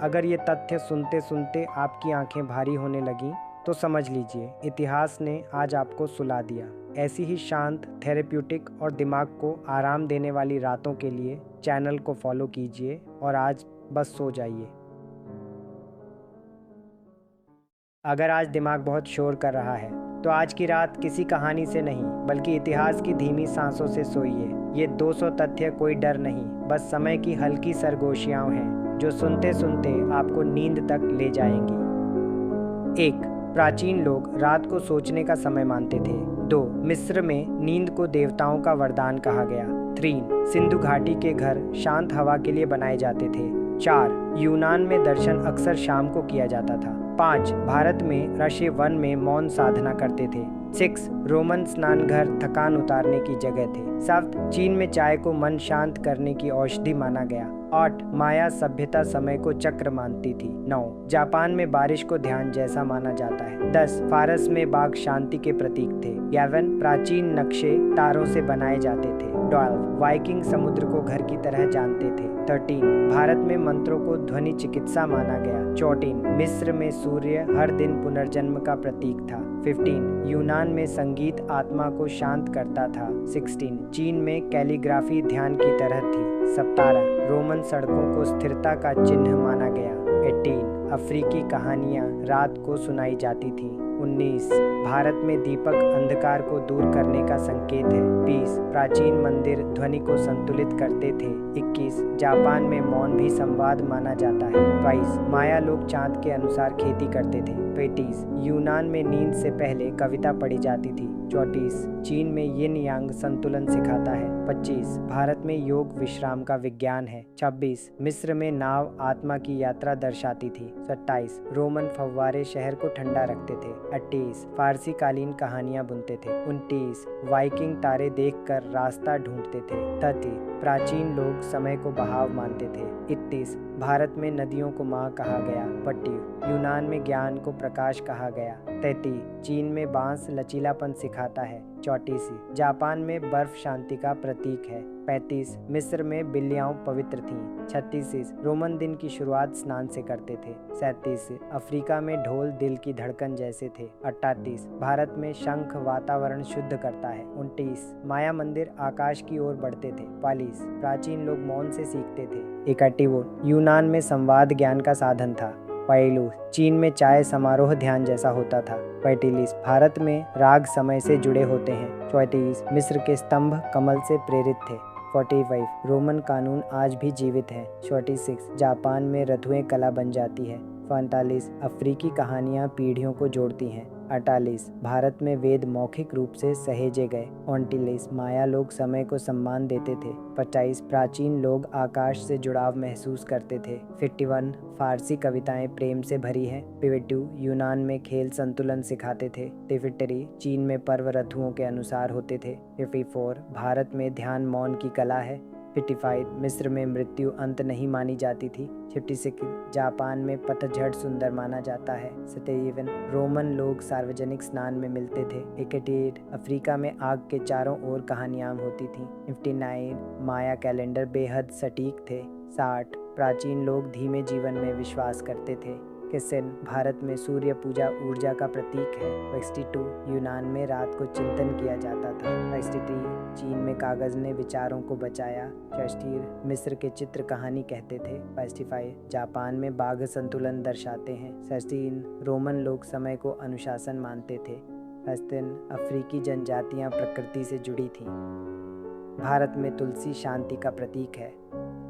अगर ये तथ्य सुनते सुनते आपकी आंखें भारी होने लगी तो समझ लीजिए इतिहास ने आज आपको सुला दिया। ऐसी ही शांत, थेरेप्यूटिक और दिमाग को आराम देने वाली रातों के लिए चैनल को फॉलो कीजिए और आज बस सो जाइए। अगर आज दिमाग बहुत शोर कर रहा है तो आज की रात किसी कहानी से नहीं बल्कि इतिहास की धीमी सांसों से सोइए। ये 200 तथ्य कोई डर नहीं, बस समय की हल्की सरगोशियां हैं जो सुनते सुनते आपको नींद तक ले जाएंगी। 1. प्राचीन लोग रात को सोचने का समय मानते थे। 2. मिस्र में नींद को देवताओं का वरदान कहा गया। 3. सिंधु घाटी के घर शांत हवा के लिए बनाए जाते थे। 4. यूनान में दर्शन अक्सर शाम को किया जाता था। 5. भारत में ऋषि वन में मौन साधना करते थे। 6. रोमन स्नान घर थकान उतारने की जगह थे। 7. चीन में चाय को मन शांत करने की औषधि माना गया। 8. माया सभ्यता समय को चक्र मानती थी। 9. जापान में बारिश को ध्यान जैसा माना जाता है। 10. फारस में बाघ शांति के प्रतीक थे। 11. प्राचीन नक्शे तारों से बनाए जाते थे। 12. वाइकिंग समुद्र को घर की तरह जानते थे। 13. भारत में मंत्रों को ध्वनि चिकित्सा माना गया। 14. मिस्र में सूर्य हर दिन पुनर्जन्म का प्रतीक था। 15. यूनान में संगीत आत्मा को शांत करता था। 16. चीन में कैलीग्राफी ध्यान की तरह थी। 17. रोमन सड़कों को स्थिरता का चिन्ह माना गया। 18. अफ्रीकी कहानियां रात को सुनाई जाती थीं। 19. भारत में दीपक अंधकार को दूर करने का संकेत है। 20. प्राचीन मंदिर ध्वनि को संतुलित करते थे। 21. जापान में मौन भी संवाद माना जाता है। 22. माया लोग चांद के अनुसार खेती करते थे। 23. यूनान में नींद से पहले कविता पढ़ी जाती थी। 34. चीन में यिन यांग संतुलन सिखाता है। 25. भारत में योग विश्राम का विज्ञान है। 26. मिस्र में नाव आत्मा की यात्रा दर्शाती थी। 27. रोमन फव्वारे शहर को ठंडा रखते थे। 28 फारसी कालीन कहानियां बुनते थे। 29 वाइकिंग तारे देखकर रास्ता ढूंढते थे। 30 प्राचीन लोग समय को बहाव मानते थे। 31 भारत में नदियों को माँ कहा गया। 32 यूनान में ज्ञान को प्रकाश कहा गया। 33 चीन में बांस लचीलापन सिखाता है। 34 जापान में बर्फ शांति का प्रतीक है। 35 मिस्र में बिल्लियाँ पवित्र थीं। 36 रोमन दिन की शुरुआत स्नान से करते थे। 37 अफ्रीका में ढोल दिल की धड़कन जैसे थे। 38 भारत में शंख वातावरण शुद्ध करता है। 29 माया मंदिर आकाश की ओर बढ़ते थे। 40 प्राचीन लोग मौन से सीखते थे। 41 यूनान में संवाद ज्ञान का साधन था। 42 चीन में चाय समारोह ध्यान जैसा होता था। 45 भारत में राग समय से जुड़े होते हैं। 34 मिस्र के स्तंभ कमल से प्रेरित थे। 45 रोमन कानून आज भी जीवित हैं। 46 जापान में रथुएं कला बन जाती है। 45 अफ्रीकी कहानियाँ पीढ़ियों को जोड़ती हैं। 48 भारत में वेद मौखिक रूप से सहेजे गए। 29 माया लोग समय को सम्मान देते थे। 25 प्राचीन लोग आकाश से जुड़ाव महसूस करते थे। 51 फारसी कविताएं प्रेम से भरी हैं। 52 यूनान में खेल संतुलन सिखाते थे। 53 चीन में पर्व ऋतुओं के अनुसार होते थे। 54 भारत में ध्यान मौन की कला है। 55 मिस्र में मृत्यु अंत नहीं मानी जाती थी। 56 जापान में पतझड़ सुंदर माना जाता है। 57 रोमन लोग सार्वजनिक स्नान में मिलते थे। 58 अफ्रीका में आग के चारों ओर कहानियां होती थीं। 59 माया कैलेंडर बेहद सटीक थे। 60 प्राचीन लोग धीमे जीवन में विश्वास करते थे। किसिन भारत में सूर्य पूजा ऊर्जा का प्रतीक है। 62 यूनान में रात को चिंतन किया जाता था। 63 चीन में कागज ने विचारों को बचाया। 64 मिस्र के चित्र कहानी कहते थे। 65 जापान में बाघ संतुलन दर्शाते हैं। 66 रोमन लोग समय को अनुशासन मानते थे। 67 अफ्रीकी जनजातियां प्रकृति से जुड़ी थीं। भारत में तुलसी शांति का प्रतीक है।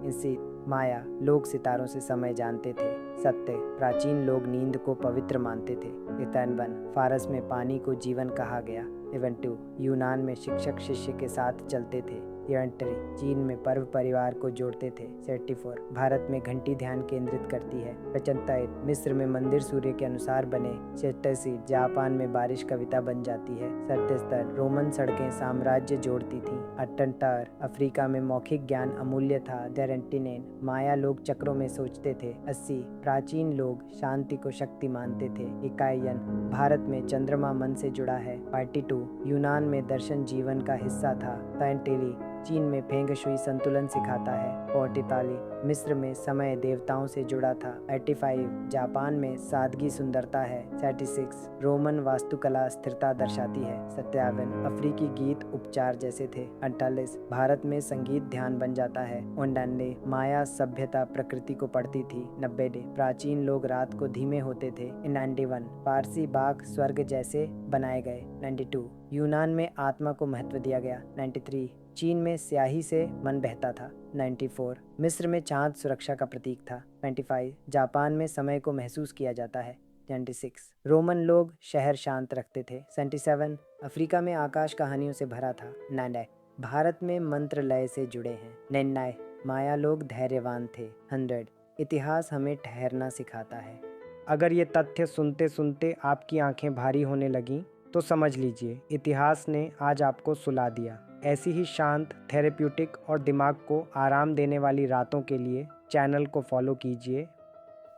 इसी माया लोग सितारों से समय जानते थे। 70 प्राचीन लोग नींद को पवित्र मानते थे। 91 फारस में पानी को जीवन कहा गया। 72 यूनान में शिक्षक शिष्य के साथ चलते थे। 73 चीन में पर्व परिवार को जोड़ते थे। 74 भारत में घंटी ध्यान केंद्रित करती है। 75 मिस्र में मंदिर सूर्य के अनुसार बने। 86 जापान में बारिश कविता बन जाती है। 77 रोमन सड़कें साम्राज्य जोड़ती थीं। 78 अफ्रीका में मौखिक ज्ञान अमूल्य था। 79 माया लोग चक्रों में सोचते थे। 80 प्राचीन लोग शांति को शक्ति मानते थे। 51 भारत में चंद्रमा मन से जुड़ा है। 42 यूनान में दर्शन जीवन का हिस्सा था। 43 चीन में फेंग शुई संतुलन सिखाता है। 44 मिस्र में समय देवताओं से जुड़ा था। 85 जापान में सादगी सुंदरता है। 36 रोमन वास्तुकला स्थिरता दर्शाती है। 57 अफ्रीकी गीत उपचार जैसे थे। 48 भारत में संगीत ध्यान बन जाता है। 99 माया सभ्यता प्रकृति को पढ़ती थी। 90 प्राचीन लोग रात को धीमे होते थे। 91 फारसी बाग स्वर्ग जैसे बनाए गए। 92 यूनान में आत्मा को महत्व दिया गया। 93 चीन में स्याही से मन बहता था। 94 मिस्र में चांद सुरक्षा का प्रतीक था। 95 जापान में समय को महसूस किया जाता है। 96 रोमन लोग शहर शांत रखते थे। 77 अफ्रीका में आकाश कहानियों से भरा था। 99 भारत में मंत्र लय से जुड़े हैं। 99 माया लोग धैर्यवान थे। 100 इतिहास हमें ठहरना सिखाता है। अगर ये तथ्य सुनते सुनते आपकी आंखें भारी होने लगीं तो समझ लीजिए इतिहास ने आज आपको सुला दिया। ऐसी ही शांत, थेरेप्यूटिक और दिमाग को आराम देने वाली रातों के लिए चैनल को फॉलो कीजिए।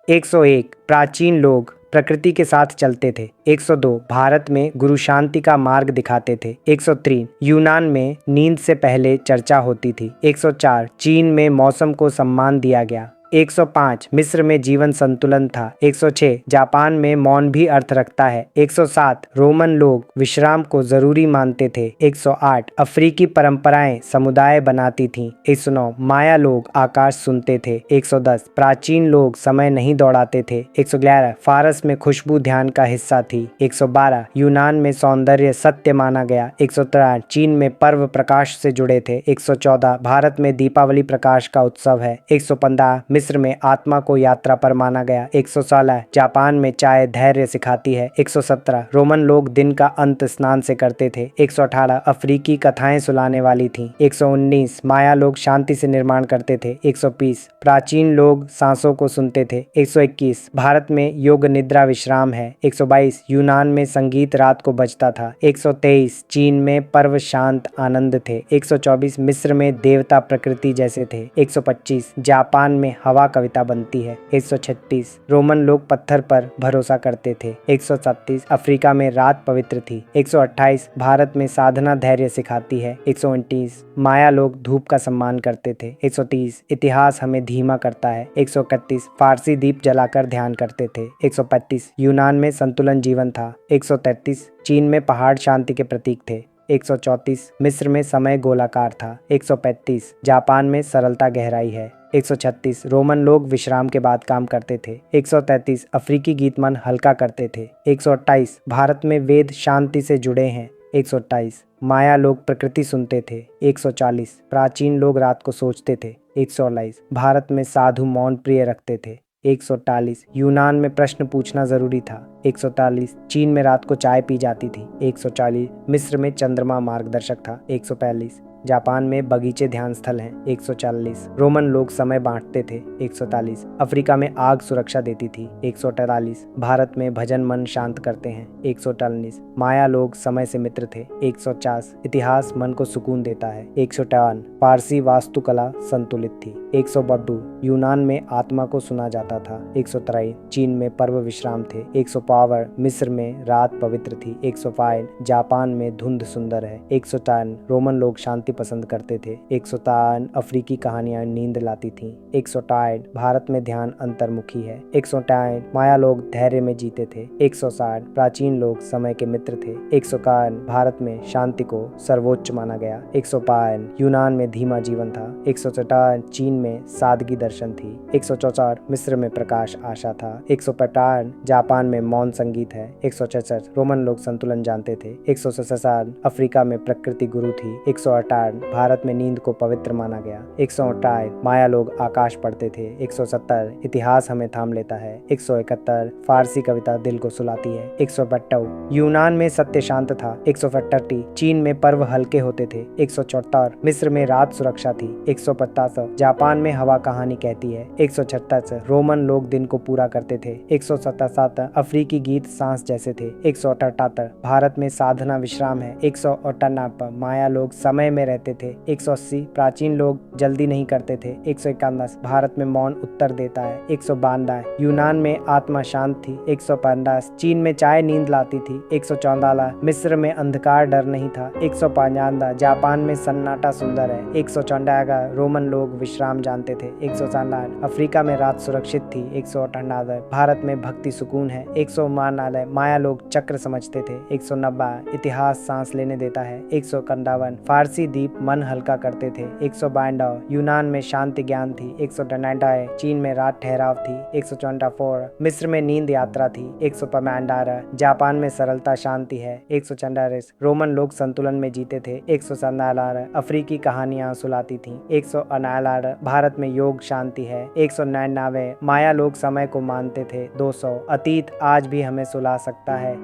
101 प्राचीन लोग प्रकृति के साथ चलते थे। 102 भारत में गुरु शांति का मार्ग दिखाते थे। 103 यूनान में नींद से पहले चर्चा होती थी। 104 चीन में मौसम को सम्मान दिया गया। 105 मिस्र में जीवन संतुलन था। 106 जापान में मौन भी अर्थ रखता है। 107 रोमन लोग विश्राम को जरूरी मानते थे। 108 अफ्रीकी परंपराएं समुदाय बनाती थीं। 109 माया लोग आकाश सुनते थे। 110 प्राचीन लोग समय नहीं दौड़ाते थे। 111 फारस में खुशबू ध्यान का हिस्सा थी। 112 यूनान में सौंदर्य सत्य माना गया। 113 चीन में पर्व प्रकाश से जुड़े थे। 114 भारत में दीपावली प्रकाश का उत्सव है। 115 मिस्र में आत्मा को यात्रा पर माना गया। 116 जापान में चाय धैर्य सिखाती है। 117 रोमन लोग दिन का अंत स्नान से करते थे। 118 अफ्रीकी कथाएं सुलाने वाली थीं। 119 माया लोग शांति से निर्माण करते थे। 120 प्राचीन लोग सांसों को सुनते थे। 121 भारत में योग निद्रा विश्राम है। 122 यूनान में संगीत रात को बजता था। 123 चीन में पर्व शांत आनंद थे। 124 मिस्र में देवता प्रकृति जैसे थे। 125 जापान में हवा कविता बनती है। 136 रोमन लोग पत्थर पर भरोसा करते थे। 137 अफ्रीका में रात पवित्र थी। 128 भारत में साधना धैर्य सिखाती है। 129 माया लोग धूप का सम्मान करते थे। 130 इतिहास हमें धीमा करता है। 131 फारसी दीप जलाकर ध्यान करते थे। 135 यूनान में संतुलन जीवन था। 133 चीन में पहाड़ शांति के प्रतीक थे। 134 मिस्र में समय गोलाकार था। 135 जापान में सरलता गहराई है। 136 रोमन लोग विश्राम के बाद काम करते थे। 133 अफ्रीकी गीत मन हल्का करते थे। 128 भारत में वेद शांति से जुड़े हैं। 128 माया लोग प्रकृति सुनते थे। 140 प्राचीन लोग रात को सोचते थे। 149 भारत में साधु मौन प्रिय रखते थे। 140 यूनान में प्रश्न पूछना जरूरी था। 140 चीन में रात को चाय पी जाती थी। 140 मिस्र में चंद्रमा मार्गदर्शक था। 145 जापान में बगीचे ध्यान स्थल हैं। 140 रोमन लोग समय बांटते थे। 140 अफ्रीका में आग सुरक्षा देती थी। 148 भारत में भजन मन शांत करते हैं। 148 माया लोग समय से मित्र थे। 150 इतिहास मन को सुकून देता है। 153 फारसी वास्तुकला संतुलित थी। 152 यूनान में आत्मा को सुना जाता था। 153 चीन में पर्व विश्राम थे। 152 मिस्र में रात पवित्र थी। 105 जापान में धुंध सुंदर है। 153 रोमन लोग शांति पसंद करते थे। 153 अफ्रीकी कहानियां नींद लाती थीं। 163 भारत में ध्यान अंतर्मुखी है। 163 माया लोग धैर्य में जीते थे। 160 प्राचीन लोग समय के मित्र थे। 151 भारत में शांति को सर्वोच्च माना गया। 152 यूनान में धीमा जीवन था। 154 चीन में सादगी दर्शन थी। 164 मिस्र में प्रकाश आशा था। 155 जापान में मौन संगीत है। 166 रोमन लोग संतुलन जानते थे। 167 अफ्रीका में प्रकृति गुरु थी। 168 भारत में नींद को पवित्र माना गया। 168 माया लोग आकाश पढ़ते थे। 170 इतिहास हमें थाम लेता है। 171 फारसी कविता दिल को सुलाती है। 172 यूनान में सत्य शांत था। 172 चीन में पर्व हल्के होते थे। 174 मिस्र में रात सुरक्षा थी। 150 जापान में हवा कहानी कहती है। 136 रोमन लोग दिन को पूरा करते थे। 177 अफ्रीकी गीत सांस जैसे थे। 178 भारत में साधना विश्राम है। 198 माया लोग समय में रहते थे। 180 प्राचीन लोग जल्दी नहीं करते थे। 151 भारत में मौन उत्तर देता है। 152 यूनान में आत्मा शांत थी। 150 चीन में चाय नींद लाती थी। 114 मिस्र में अंधकार डर नहीं था। 155 जापान में सन्नाटा सुंदर है। 154 रोमन लोग विश्राम जानते थे। 157 अफ्रीका में रात सुरक्षित थी। 158 भारत में भक्ति सुकून है। 159 माया लोग चक्र समझते थे। 190 इतिहास सांस लेने देता है। 151 फारसी दीप मन हल्का करते थे। 152 यूनान में शांति ज्ञान थी। 199 चीन में रात ठहराव थी। 154 मिस्र में नींद यात्रा थी। 155 जापान में सरलता शांति है। 144 रोमन लोग संतुलन में जीते थे। 147 अफ्रीकी कहानियां सुलाती थीं। 149 भारत में योग शांति है। 199 माया लोग समय को मानते थे। 200 अतीत आज भी हमें सुला सकता है।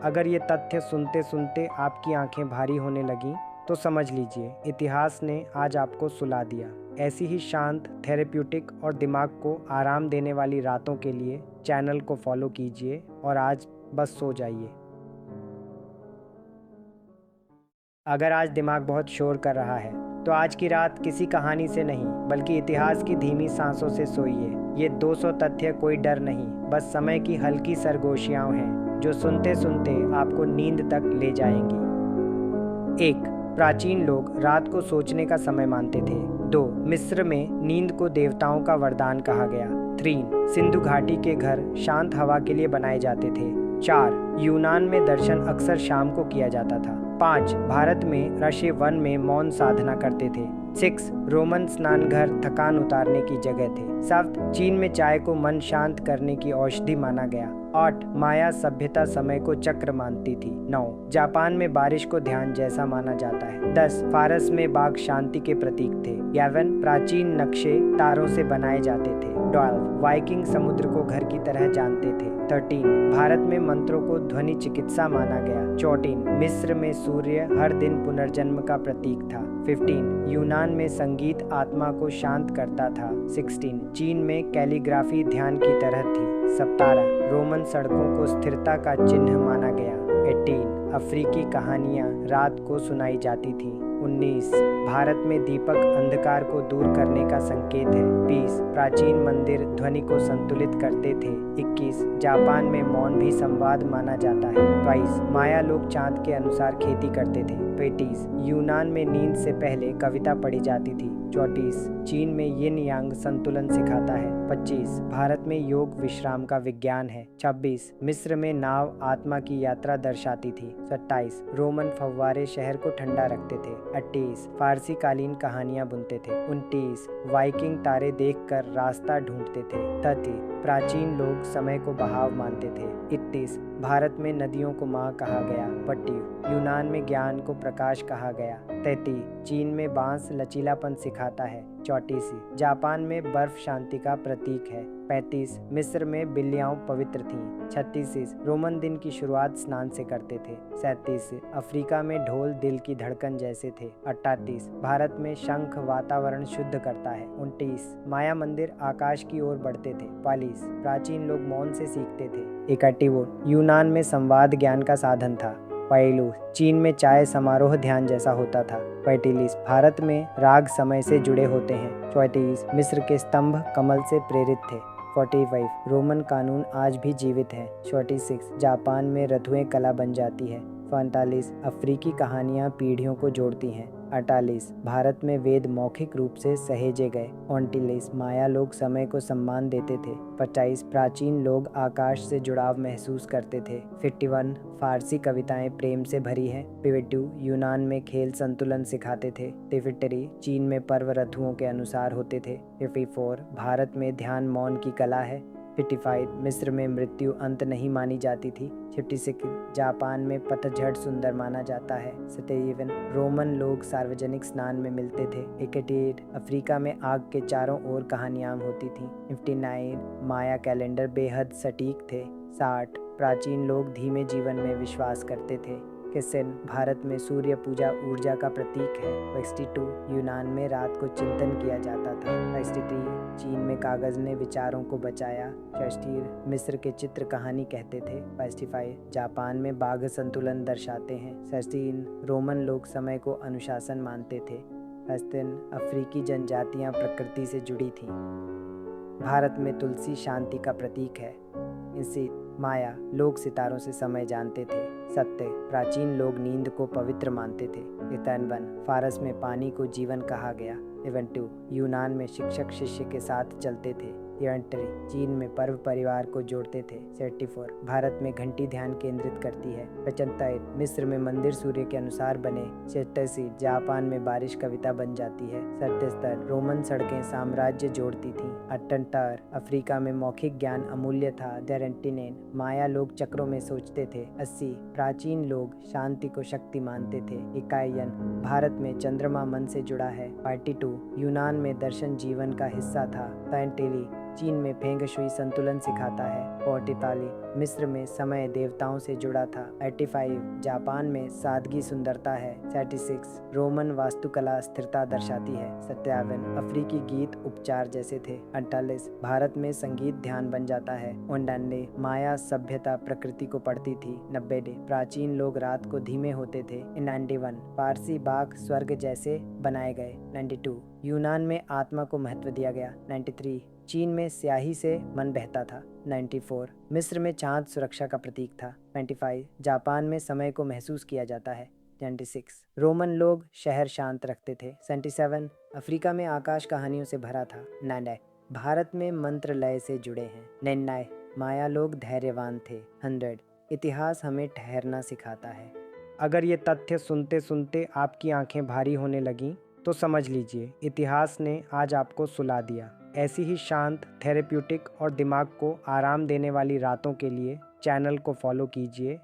अगर ये तथ्य सुनते सुनते आपकी आंखें भारी होने लगी तो समझ लीजिए इतिहास ने आज आपको सुला दिया। ऐसी ही शांत, थेरेप्यूटिक और दिमाग को आराम देने वाली रातों के लिए चैनल को फॉलो कीजिए और आज बस सो जाइए। अगर आज दिमाग बहुत शोर कर रहा है तो आज की रात किसी कहानी से नहीं बल्कि इतिहास की धीमी सांसों से सोइए। ये 200 तथ्य कोई डर नहीं, बस समय की हल्की सरगोशियां हैं जो सुनते सुनते आपको नींद तक ले जाएंगी। 1. प्राचीन लोग रात को सोचने का समय मानते थे। 2. मिस्र में नींद को देवताओं का वरदान कहा गया। 3. सिंधु घाटी के घर शांत हवा के लिए बनाए जाते थे। 4. यूनान में दर्शन अक्सर शाम को किया जाता था। 5. भारत में ऋषि वन में मौन साधना करते थे। 6. रोमन स्नानघर थकान उतारने की जगह थे। 7. चीन में चाय को मन शांत करने की औषधि माना गया। 8. माया सभ्यता समय को चक्र मानती थी। 9. जापान में बारिश को ध्यान जैसा माना जाता है। 10. फारस में बाघ शांति के प्रतीक थे। 11. प्राचीन नक्शे तारों से बनाए जाते थे। 12. वाइकिंग समुद्र को घर की तरह जानते थे। 13. भारत में मंत्रों को ध्वनि चिकित्सा माना गया। 14. मिस्र में सूर्य हर दिन पुनर्जन्म का प्रतीक था। 15. यूनान में संगीत आत्मा को शांत करता था। 16. चीन में कैलीग्राफी ध्यान की तरह थी। 17. रोमन सड़कों को स्थिरता का चिन्ह माना गया। 18. अफ्रीकी कहानियाँ रात को सुनाई जाती थीं। 19. भारत में दीपक अंधकार को दूर करने का संकेत है। 20. प्राचीन मंदिर ध्वनि को संतुलित करते थे। 21. जापान में मौन भी संवाद माना जाता है। 22. माया लोग चांद के अनुसार खेती करते थे। 23. यूनान में नींद से पहले कविता पढ़ी जाती थी। 34. चीन में यिन यांग संतुलन सिखाता है। 25. भारत में योग विश्राम का विज्ञान है। 26. मिस्र में नाव आत्मा की यात्रा दर्शाती थी। 27. रोमन फव्वारे शहर को ठंडा रखते थे। 28. फारसी कालीन कहानियां बुनते थे। 29. वाइकिंग तारे देखकर रास्ता ढूंढते थे। 30. प्राचीन लोग समय को बहाव मानते थे। 31. भारत में नदियों को माँ कहा गया। 32. यूनान में ज्ञान को प्रकाश कहा गया। 33. चीन में बांस लचीलापन सिखाता है। 34. जापान में बर्फ शांति का प्रतीक है। 35. मिस्र में बिल्लियाँ पवित्र थीं। 36. रोमन दिन की शुरुआत स्नान से करते थे। 37. अफ्रीका में ढोल दिल की धड़कन जैसे थे। 38. भारत में शंख वातावरण शुद्ध करता है। 29. माया मंदिर आकाश की ओर बढ़ते थे। 40. प्राचीन लोग मौन से सीखते थे। 41. यूनान में संवाद ज्ञान का साधन था। 42. चीन में चाय समारोह ध्यान जैसा होता था। 45. भारत में राग समय से जुड़े होते हैं। 34. मिस्र के स्तंभ कमल से प्रेरित थे। 45. रोमन कानून आज भी जीवित हैं। 46. जापान में रथुएं कला बन जाती है। 45. अफ्रीकी कहानियाँ पीढ़ियों को जोड़ती हैं। 48. भारत में वेद मौखिक रूप से सहेजे गए। 49. माया लोग समय को सम्मान देते थे। 50. प्राचीन लोग आकाश से जुड़ाव महसूस करते थे। 51. फारसी कविताएं प्रेम से भरी हैं। 52. यूनान में खेल संतुलन सिखाते थे। 53. चीन में पर्व ऋतुओं के अनुसार होते थे। 54. भारत में ध्यान मौन की कला है। 55. मिस्र में मृत्यु अंत नहीं मानी जाती थी। 56. जापान में पतझड़ सुंदर माना जाता है। 57. रोमन लोग सार्वजनिक स्नान में मिलते थे। 58. अफ्रीका में आग के चारों ओर कहानियाँ होती थीं। 59. माया कैलेंडर बेहद सटीक थे। 60. प्राचीन लोग धीमे जीवन में विश्वास करते थे। किसन भारत में सूर्य पूजा ऊर्जा का प्रतीक है। 62. यूनान में रात को चिंतन किया जाता था। 63. चीन में कागज ने विचारों को बचाया। 64. मिस्र के चित्र कहानी कहते थे। 65. जापान में बाघ संतुलन दर्शाते हैं। 66. रोमन लोग समय को अनुशासन मानते थे। 67. अफ्रीकी जनजातियां प्रकृति से जुड़ी थीं। भारत में तुलसी शांति का प्रतीक है। इसी माया लोग सितारों से समय जानते थे। सत्य प्राचीन लोग नींद को पवित्र मानते थे। 51. फारस में पानी को जीवन कहा गया। 72. यूनान में शिक्षक शिष्य के साथ चलते थे। 73. चीन में पर्व परिवार को जोड़ते थे। 74. भारत में घंटी ध्यान केंद्रित करती है। 75. मिस्र में मंदिर सूर्य के अनुसार बने। 86. जापान में बारिश कविता बन जाती है। 77. रोमन सड़कें साम्राज्य जोड़ती थीं। 78. अफ्रीका में मौखिक ज्ञान अमूल्य था। 79. माया लोग चक्रों में सोचते थे। 80. प्राचीन लोग शांति को शक्ति मानते थे। 51. भारत में चंद्रमा मन से जुड़ा है। 42. यूनान में दर्शन जीवन का हिस्सा था। 43. चीन में फेंग शुई संतुलन सिखाता है। 44. मिस्र में समय देवताओं से जुड़ा था। 85. जापान में सादगी सुंदरता है। 36. रोमन वास्तुकला स्थिरता दर्शाती है। 57. अफ्रीकी गीत उपचार जैसे थे। 48. भारत में संगीत ध्यान बन जाता है। 99. माया सभ्यता प्रकृति को पढ़ती थी। 90. प्राचीन लोग रात को धीमे होते थे। 91. फारसी बाग स्वर्ग जैसे बनाए गए। 92. यूनान में आत्मा को महत्व दिया गया। 93. चीन में स्याही से मन बहता था। 94. मिस्र में चांद सुरक्षा का प्रतीक था। 95. जापान में समय को महसूस किया जाता है। 96. रोमन लोग शहर शांत रखते थे। 77. अफ्रीका में आकाश कहानियों से भरा था। 99. भारत में मंत्र लय से जुड़े हैं। 99. माया लोग धैर्यवान थे। 100. इतिहास हमें ठहरना सिखाता है। अगर ये तथ्य सुनते सुनते आपकी आंखें भारी होने लगीं तो समझ लीजिए इतिहास ने आज आपको सुला दिया। ऐसी ही शांत, थेरेप्यूटिक और दिमाग को आराम देने वाली रातों के लिए चैनल को फॉलो कीजिए।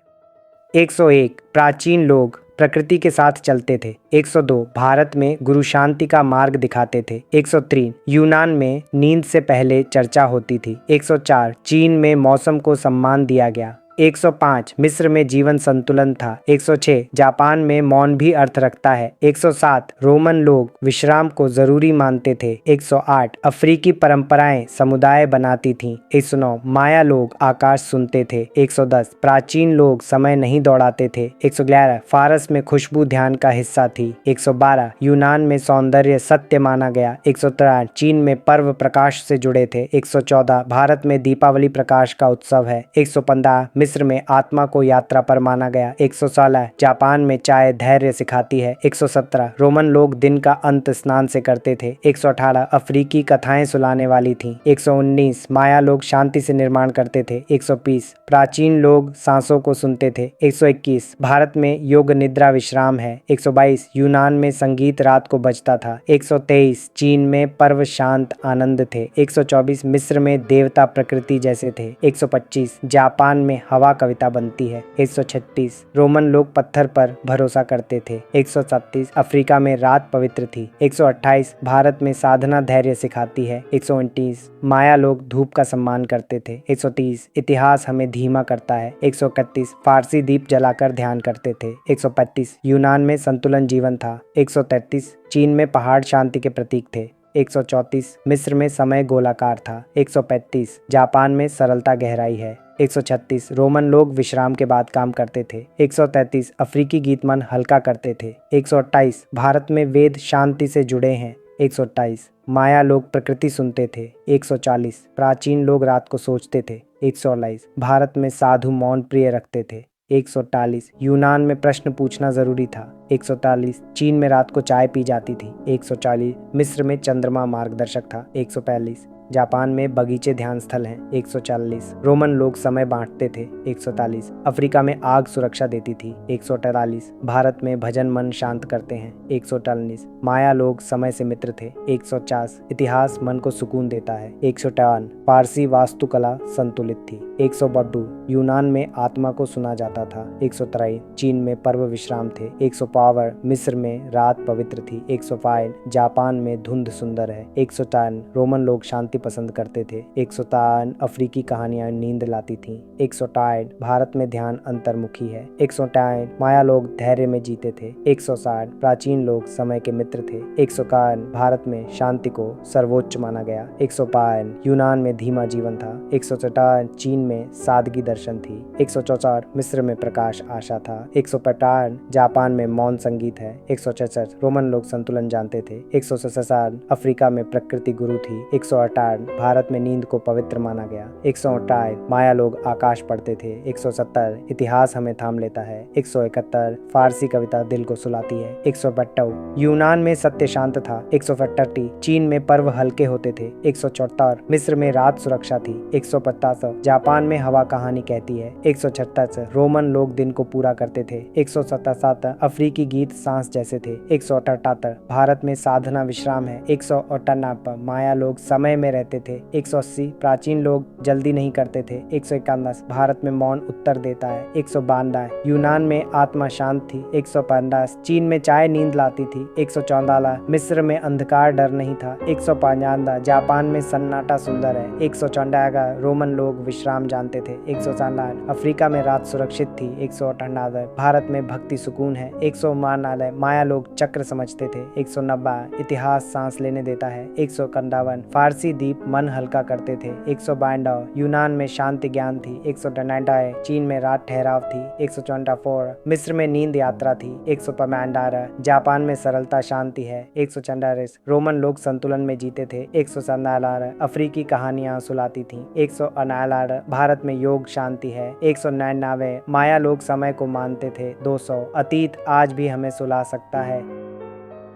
101 प्राचीन लोग प्रकृति के साथ चलते थे। 102 भारत में गुरु शांति का मार्ग दिखाते थे। 103 यूनान में नींद से पहले चर्चा होती थी। 104 चीन में मौसम को सम्मान दिया गया। 105 मिस्र में जीवन संतुलन था। 106 जापान में मौन भी अर्थ रखता है। 107 रोमन लोग विश्राम को जरूरी मानते थे। 108 अफ्रीकी परंपराएं समुदाय बनाती थीं। 109 माया लोग आकाश सुनते थे। 110 प्राचीन लोग समय नहीं दौड़ाते थे। 111 फारस में खुशबू ध्यान का हिस्सा थी। 112 यूनान में सौंदर्य सत्य माना गया। 113 चीन में पर्व प्रकाश से जुड़े थे। 114 भारत में दीपावली प्रकाश का उत्सव है। 115 मिस्र में आत्मा को यात्रा पर माना गया। 116 जापान में चाय धैर्य सिखाती है। 117 रोमन लोग दिन का अंत स्नान से करते थे। 118 अफ्रीकी कथाएं सुलाने वाली थीं। 119 माया लोग शांति से निर्माण करते थे। 120 प्राचीन लोग सांसों को सुनते थे। 121 भारत में योग निद्रा विश्राम है। 122 यूनान में संगीत रात को बजता था। 123 चीन में पर्व शांत आनंद थे। 124 मिस्र में देवता प्रकृति जैसे थे। 125 जापान में हवा कविता बनती है। 136 रोमन लोग पत्थर पर भरोसा करते थे। 137 अफ्रीका में रात पवित्र थी। 128 भारत में साधना धैर्य सिखाती है। 129 माया लोग धूप का सम्मान करते थे। 130 इतिहास हमें धीमा करता है। 131 फारसी दीप जलाकर ध्यान करते थे। 135 यूनान में संतुलन जीवन था। 133 चीन में पहाड़ शांति के प्रतीक थे। 134 मिस्र में समय गोलाकार था। 135 जापान में सरलता गहराई है। 136 रोमन लोग विश्राम के बाद काम करते थे। 133 अफ्रीकी गीत मन हल्का करते थे। 128 भारत में वेद शांति से जुड़े हैं। 128 माया लोग प्रकृति सुनते थे। 140 प्राचीन लोग रात को सोचते थे। 149 भारत में साधु मौन प्रिय रखते थे। 140 यूनान में प्रश्न पूछना जरूरी था। 140 चीन में रात को चाय पी जाती थी। 140 मिस्र में चंद्रमा मार्गदर्शक था। 142 जापान में बगीचे ध्यान स्थल हैं। 140 रोमन लोग समय बांटते थे। 143 अफ्रीका में आग सुरक्षा देती थी। 143 भारत में भजन मन शांत करते हैं। 143 माया लोग समय से मित्र थे। 150 इतिहास मन को सुकून देता है। 153 फारसी वास्तुकला संतुलित थी। 152 यूनान में आत्मा को सुना जाता था। 153 चीन में पर्व विश्राम थे। 152 मिस्र में रात पवित्र थी। 105 जापान में धुंध सुंदर है। 153 रोमन लोग शांति पसंद करते थे। 153 अफ्रीकी कहानियां नींद लाती थीं। 163 भारत में ध्यान अंतर्मुखी है। 163 माया लोग धैर्य में जीते थे। 160 प्राचीन लोग समय के मित्र थे। 151 भारत में शांति को सर्वोच्च माना गया। 152 यूनान में धीमा जीवन था। 154 चीन में सादगी दर्शन थी। 164 मिस्र में प्रकाश आशा था। 155 जापान में मौन संगीत है। 166 रोमन लोग संतुलन जानते थे। 167 अफ्रीका में प्रकृति गुरु थी। 168 भारत में नींद को पवित्र माना गया। 168 माया लोग आकाश पढ़ते थे। 170 इतिहास हमें थाम लेता है। 171 फारसी कविता दिल को सुलाती है। 172 यूनान में सत्य शांत था। 172 चीन में पर्व हल्के होते थे। 174 मिस्र में रात सुरक्षा थी। 150 जापान में हवा कहानी कहती है। 136 रोमन लोग दिन को पूरा करते थे। 177 अफ्रीकी गीत सांस जैसे थे। 178 भारत में साधना विश्राम है। 198 माया लोग समय में रहते थे। 180 प्राचीन लोग जल्दी नहीं करते थे। 151 भारत में मौन उत्तर देता है। 192 यूनान में आत्मा शांत थी। 150 चीन में चाय नींद लाती थी। 114 मिस्र में अंधकार डर नहीं था। 155 जापान में सन्नाटा सुंदर है। 154 रोमन लोग विश्राम जानते थे। 157 अफ्रीका में रात सुरक्षित थी। 158 भारत में भक्ति सुकून है। 159 माया लोग चक्र समझते थे। 190 इतिहास सांस लेने देता है। 151 फारसी दीप मन हल्का करते थे। 152 यूनान में शांति ज्ञान थी। 199 चीन में रात ठहराव थी। 154 मिस्र में नींद यात्रा थी। 155 जापान में सरलता शांति है। 146 रोमन लोग संतुलन में जीते थे। 147 अफ्रीकी कहानियां सुलाती थीं। 149 भारत में योग शांति है। 199 माया लोग समय को मानते थे। 200 अतीत आज भी हमें सुला सकता है।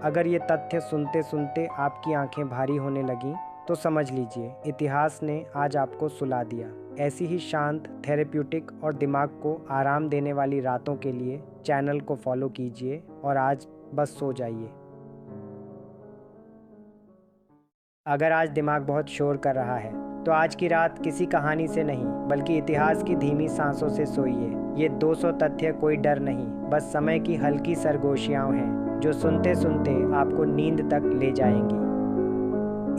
अगर ये तथ्य सुनते सुनते आपकी आंखें भारी होने लगी तो समझ लीजिए इतिहास ने आज आपको सुला दिया। ऐसी ही शांत, थेरेप्यूटिक और दिमाग को आराम देने वाली रातों के लिए चैनल को फॉलो कीजिए और आज बस सो जाइए। अगर आज दिमाग बहुत शोर कर रहा है तो आज की रात किसी कहानी से नहीं बल्कि इतिहास की धीमी सांसों से सोइए। ये 200 तथ्य कोई डर नहीं, बस समय की हल्की सरगोशियां हैं जो सुनते सुनते आपको नींद तक ले जाएंगी।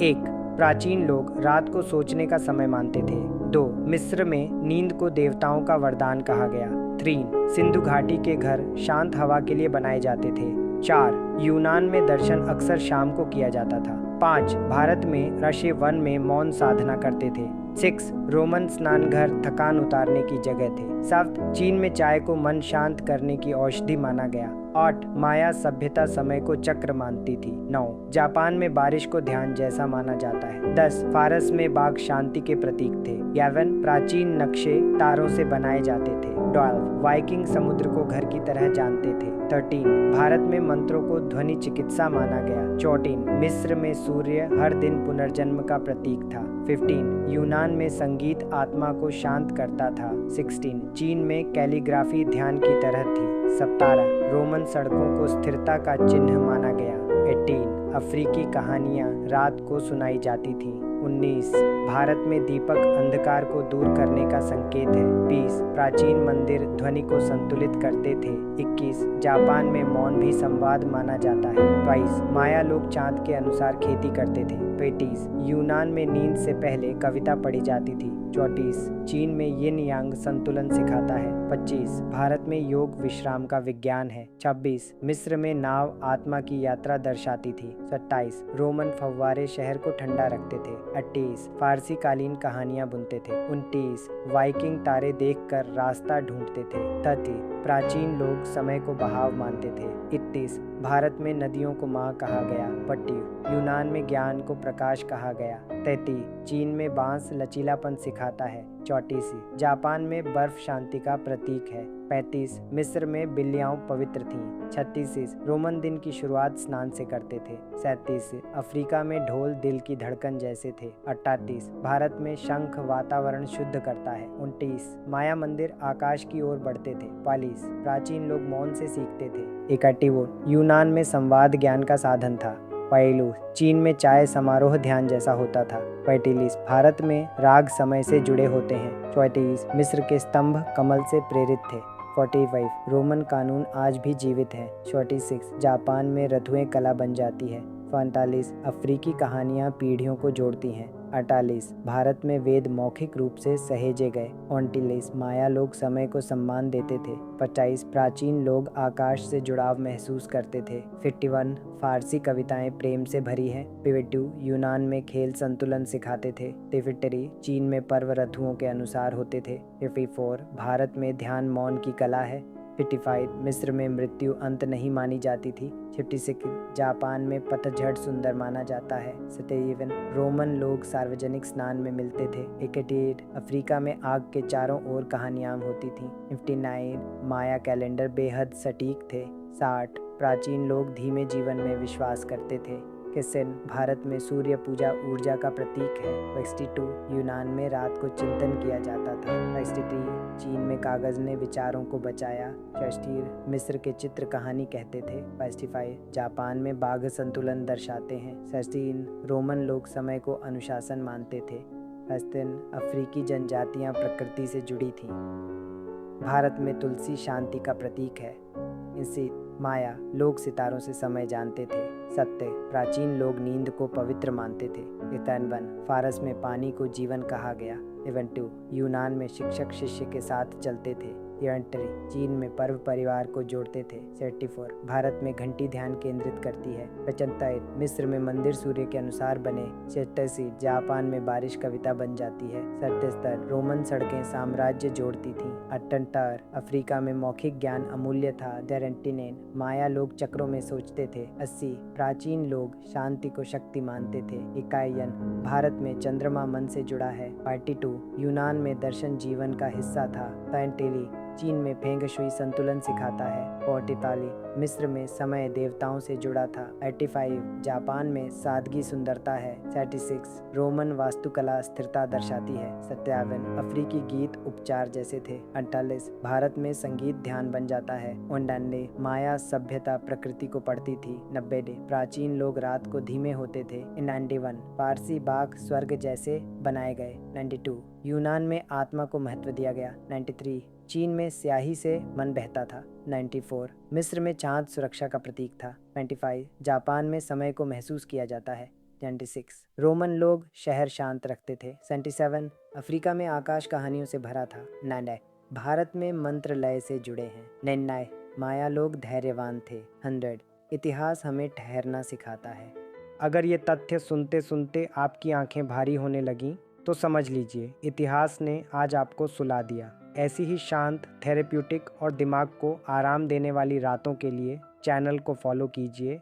1. प्राचीन लोग रात को सोचने का समय मानते थे। 2. मिस्र में नींद को देवताओं का वरदान कहा गया। 3. सिंधु घाटी के घर शांत हवा के लिए बनाए जाते थे। 4. यूनान में दर्शन अक्सर शाम को किया जाता था। 5. भारत में ऋषि वन में मौन साधना करते थे। 6. रोमन स्नान घर थकान उतारने की जगह थे। 7. चीन में चाय को मन शांत करने की औषधि माना गया। 8. माया सभ्यता समय को चक्र मानती थी। 9. जापान में बारिश को ध्यान जैसा माना जाता है। 10. फारस में बाघ शांति के प्रतीक थे। 11. प्राचीन नक्शे तारों से बनाए जाते थे। 12. वाइकिंग समुद्र को घर की तरह जानते थे। 13. भारत में मंत्रों को ध्वनि चिकित्सा माना गया। 14. मिस्र में सूर्य हर दिन पुनर्जन्म का प्रतीक था। 15. यूनान में संगीत आत्मा को शांत करता था। 16. चीन में कैलीग्राफी ध्यान की तरह थी। 17. रोमन सड़कों को स्थिरता का चिन्ह माना गया। 18. अफ्रीकी कहानियां रात को सुनाई जाती थीं। 19. भारत में दीपक अंधकार को दूर करने का संकेत है। 20. प्राचीन मंदिर ध्वनि को संतुलित करते थे। 21. जापान में मौन भी संवाद माना जाता है। 22. माया लोग चांद के अनुसार खेती करते थे। 23. यूनान में नींद से पहले कविता पढ़ी जाती थी। 34. चीन में यिन यांग संतुलन सिखाता है। 25. भारत में योग विश्राम का विज्ञान है। 26. मिस्र में नाव आत्मा की यात्रा दर्शाती थी। 27. रोमन फव्वारे शहर को ठंडा रखते थे। 28. फारसी कालीन कहानियां बुनते थे। 29. वाइकिंग तारे देखकर रास्ता ढूंढते थे। 30. प्राचीन लोग समय को बहाव मानते थे। 31. भारत में नदियों को माँ कहा गया। 32. यूनान में ज्ञान को प्रकाश कहा गया। 33. चीन में बांस लचीलापन सिखाता है। 34. जापान में बर्फ शांति का प्रतीक है। 35. मिस्र में बिल्लियाँ पवित्र थीं। 36. रोमन दिन की शुरुआत स्नान से करते थे। 37. अफ्रीका में ढोल दिल की धड़कन जैसे थे। 38. भारत में शंख वातावरण शुद्ध करता है। 29. माया मंदिर आकाश की ओर बढ़ते थे। 40. प्राचीन लोग मौन से सीखते थे। 41. यूनान में संवाद ज्ञान का साधन था। 42. चीन में चाय समारोह ध्यान जैसा होता था। 43. भारत में राग समय से जुड़े होते हैं। 34. मिस्र के स्तंभ कमल से प्रेरित थे। 45. रोमन कानून आज भी जीवित हैं। 46. जापान में रथुएं कला बन जाती है। 45. अफ्रीकी कहानियाँ पीढ़ियों को जोड़ती हैं। 48. भारत में वेद मौखिक रूप से सहेजे गए। 49. माया लोग समय को सम्मान देते थे। 50. प्राचीन लोग आकाश से जुड़ाव महसूस करते थे। 51. फारसी कविताएं प्रेम से भरी हैं। 52. यूनान में खेल संतुलन सिखाते थे। 53. चीन में पर्व ऋतुओं के अनुसार होते थे। 54. भारत में ध्यान मौन की कला है। 55. मिस्र में मृत्यु अंत नहीं मानी जाती थी। 56. जापान में पतझड़ सुंदर माना जाता है। 57. रोमन लोग सार्वजनिक स्नान में मिलते थे। 58. अफ्रीका में आग के चारों ओर कहानियां होती थीं। 59. माया कैलेंडर बेहद सटीक थे। 60. प्राचीन लोग धीमे जीवन में विश्वास करते थे। किसन भारत में सूर्य पूजा ऊर्जा का प्रतीक है। 62. यूनान में रात को चिंतन किया जाता था। 63. चीन में कागज ने विचारों को बचाया। 64. मिस्र के चित्र कहानी कहते थे। 65. जापान में बाघ संतुलन दर्शाते हैं। 66. रोमन लोग समय को अनुशासन मानते थे। 67. अफ्रीकी जनजातियां प्रकृति से जुड़ी थीं। भारत में तुलसी शांति का प्रतीक है। इसी माया लोग सितारों से समय जानते थे। सत्य प्राचीन लोग नींद को पवित्र मानते थे। 51. फारस में पानी को जीवन कहा गया। 72. यूनान में शिक्षक शिष्य के साथ चलते थे। 73. चीन में पर्व परिवार को जोड़ते थे। 74. भारत में घंटी ध्यान केंद्रित करती है। 75. मिस्र में मंदिर सूर्य के अनुसार बने। 86. जापान में बारिश कविता बन जाती है। 77. रोमन सड़कें साम्राज्य जोड़ती थीं। 78. अफ्रीका में मौखिक ज्ञान अमूल्य था। 79. माया लोग चक्रों में सोचते थे। 80. प्राचीन लोग शांति को शक्ति मानते थे। 51. भारत में चंद्रमा मन से जुड़ा है। 42. यूनान में दर्शन जीवन का हिस्सा था। 43. चीन में फेंग शुई संतुलन सिखाता है। 44 मिस्र में समय देवताओं से जुड़ा था। 85 जापान में सादगी सुंदरता है। 36 रोमन वास्तुकला स्थिरता दर्शाती है। 57 अफ्रीकी गीत उपचार जैसे थे। 48 भारत में संगीत ध्यान बन जाता है। 99 माया सभ्यता प्रकृति को पढ़ती थी। 90 प्राचीन लोग रात को धीमे होते थे। 91 फारसी बाग स्वर्ग जैसे बनाए गए। 92 यूनान में आत्मा को महत्व दिया गया। 93 चीन में स्याही से मन बहता था। 94 मिस्र में चांद सुरक्षा का प्रतीक था। 95 जापान में समय को महसूस किया जाता है। 96 रोमन लोग शहर शांत रखते थे। 77 अफ्रीका में आकाश कहानियों से भरा था। 99 भारत में मंत्र लय से जुड़े हैं। 99 माया लोग धैर्यवान थे। 100 इतिहास हमें ठहरना सिखाता है। अगर ये तथ्य सुनते सुनते आपकी आंखें भारी होने लगीं तो समझ लीजिए इतिहास ने आज आपको सुला दिया। ऐसी ही शांत, थेरेप्यूटिक और दिमाग को आराम देने वाली रातों के लिए चैनल को फॉलो कीजिए।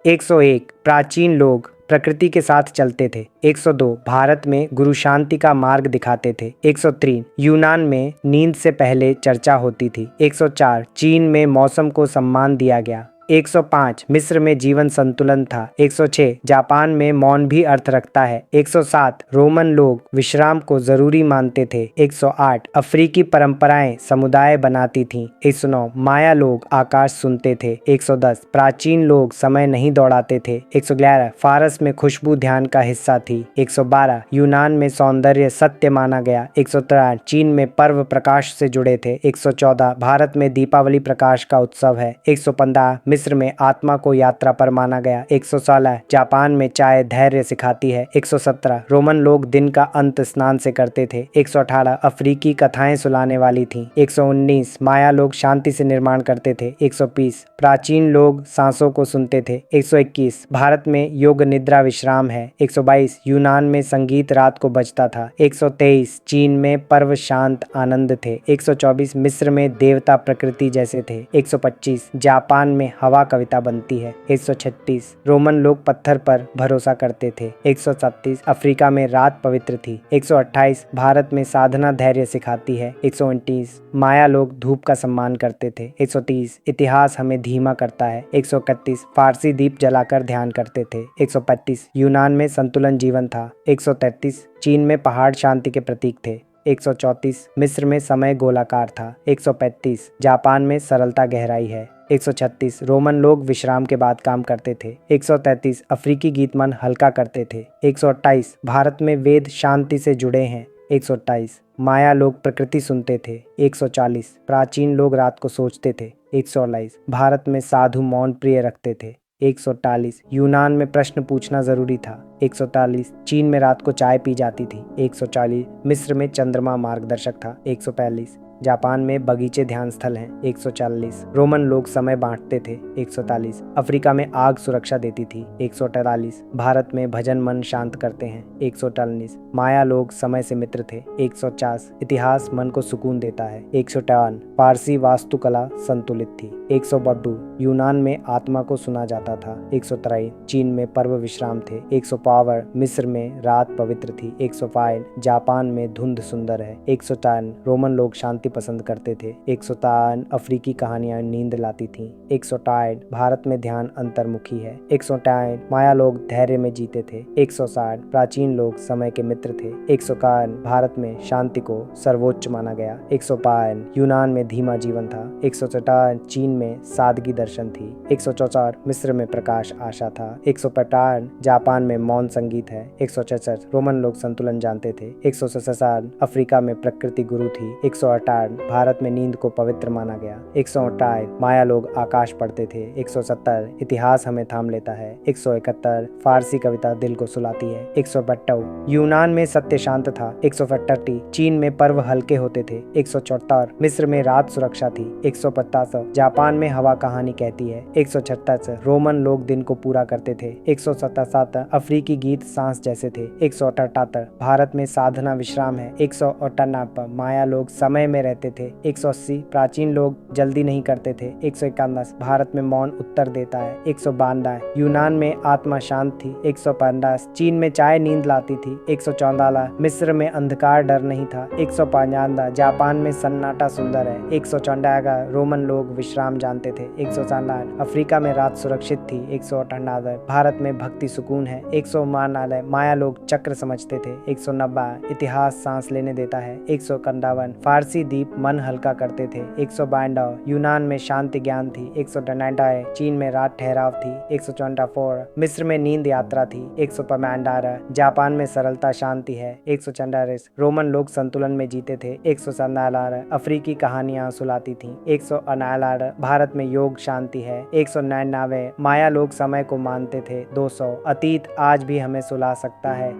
101 प्राचीन लोग प्रकृति के साथ चलते थे। 102 भारत में गुरु शांति का मार्ग दिखाते थे। 103 यूनान में नींद से पहले चर्चा होती थी। 104 चीन में मौसम को सम्मान दिया गया। 105 मिस्र में जीवन संतुलन था। 106 जापान में मौन भी अर्थ रखता है। 107 रोमन लोग विश्राम को जरूरी मानते थे। 108 अफ्रीकी परंपराएं समुदाय बनाती थीं। 109 माया लोग आकाश सुनते थे। 110 प्राचीन लोग समय नहीं दौड़ाते थे। 111 फारस में खुशबू ध्यान का हिस्सा थी। 112 यूनान में सौंदर्य सत्य माना गया। 113 चीन में पर्व प्रकाश से जुड़े थे। 114 भारत में दीपावली प्रकाश का उत्सव है। 115 मिस्र में आत्मा को यात्रा पर माना गया। 116 जापान में चाय धैर्य सिखाती है। 117 रोमन लोग दिन का अंत स्नान से करते थे। 118 अफ्रीकी कथाएं सुलाने वाली थीं। 119 माया लोग शांति से निर्माण करते थे। 120 प्राचीन लोग सांसों को सुनते थे। 121 भारत में योग निद्रा विश्राम है। 122 यूनान में संगीत रात को बजता था। 123 चीन में पर्व शांत आनंद थे। 124 मिस्र में देवता प्रकृति जैसे थे। 125 जापान में हवा कविता बनती है। 136 रोमन लोग पत्थर पर भरोसा करते थे। 137 अफ्रीका में रात पवित्र थी। 128 भारत में साधना धैर्य सिखाती है। 129 माया लोग धूप का सम्मान करते थे। 130 इतिहास हमें धीमा करता है। 131 फारसी दीप जलाकर ध्यान करते थे। 135 यूनान में संतुलन जीवन था। 133 चीन में पहाड़ शांति के प्रतीक थे। 134 मिस्र में समय गोलाकार था। 135 जापान में सरलता गहराई है। 136 रोमन लोग विश्राम के बाद काम करते थे। 133 अफ्रीकी गीत मन हल्का करते थे। 128 भारत में वेद शांति से जुड़े हैं। 128 माया लोग प्रकृति सुनते थे। 140 प्राचीन लोग रात को सोचते थे। 149 भारत में साधु मौन प्रिय रखते थे। 140 यूनान में प्रश्न पूछना जरूरी था। 140 चीन में रात को चाय पी जाती थी। 140 मिस्र में चंद्रमा मार्गदर्शक था। 142 जापान में बगीचे ध्यान स्थल हैं। 140 रोमन लोग समय बांटते थे। 143 अफ्रीका में आग सुरक्षा देती थी। 143 भारत में भजन मन शांत करते हैं। 143 माया लोग समय से मित्र थे। 150 इतिहास मन को सुकून देता है। 153 फारसी वास्तुकला संतुलित थी। 152 यूनान में आत्मा को सुना जाता था। 153 चीन में पर्व विश्राम थे। 152 मिस्र में रात पवित्र थी। 105 जापान में धुंध सुंदर है। 153 रोमन लोग शांति पसंद करते थे। 153 अफ्रीकी कहानियां नींद लाती थीं। 163 भारत में ध्यान अंतर्मुखी है। 163 माया लोग धैर्य में जीते थे। 160 प्राचीन लोग समय के मित्र थे। 151 भारत में शांति को सर्वोच्च माना गया। 152 यूनान में धीमा जीवन था। 154 चीन में सादगी दर्शन थी। 164 मिस्र में प्रकाश आशा था। 155 जापान में मौन संगीत है। 166 रोमन लोग संतुलन जानते थे। 167 अफ्रीका में प्रकृति गुरु थी। 168 भारत में नींद को पवित्र माना गया। 168 माया लोग आकाश पढ़ते थे। 170 इतिहास हमें थाम लेता है। 171 फारसी कविता दिल को सुलाती है। 172 यूनान में सत्य शांत था। 172 चीन में पर्व हल्के होते थे। 174 मिस्र में रात सुरक्षा थी। 150 जापान में हवा कहानी कहती है। 136 रोमन लोग दिन को पूरा करते थे। 177 अफ्रीकी गीत सांस जैसे थे। 178 भारत में साधना विश्राम है। 198 माया लोग समय में रहते थे। 180 प्राचीन लोग जल्दी नहीं करते थे। 151 भारत में मौन उत्तर देता है। 152 यूनान में आत्मा शांत थी। 150 चीन में चाय नींद लाती थी। 114 मिस्र में अंधकार डर नहीं था। 155 जापान में सन्नाटा सुंदर है। 154 रोमन लोग विश्राम जानते थे। 157 अफ्रीका में रात सुरक्षित थी। 158 भारत में भक्ति सुकून है। 159 माया लोग चक्र समझते थे। 190 इतिहास सांस लेने देता है। 151 फारसी द्वीप मन हल्का करते थे। 152 यूनान में शांति ज्ञान थी। 193 चीन में रात ठहराव थी। 124 मिस्र में नींद यात्रा थी। 155 जापान में सरलता शांति है। 144 रोमन लोग संतुलन में जीते थे। 147 अफ्रीकी कहानियां सुलाती थीं। 149 भारत में योग शांति है। 199 माया लोग समय को मानते थे। 200 अतीत आज भी हमें सुला सकता है।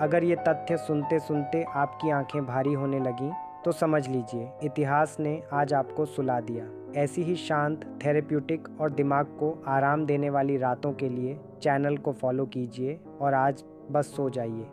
अगर ये तथ्य सुनते सुनते आपकी आंखें भारी होने लगीं तो समझ लीजिए इतिहास ने आज आपको सुला दिया। ऐसी ही शांत, थेरेप्यूटिक और दिमाग को आराम देने वाली रातों के लिए चैनल को फॉलो कीजिए और आज बस सो जाइए।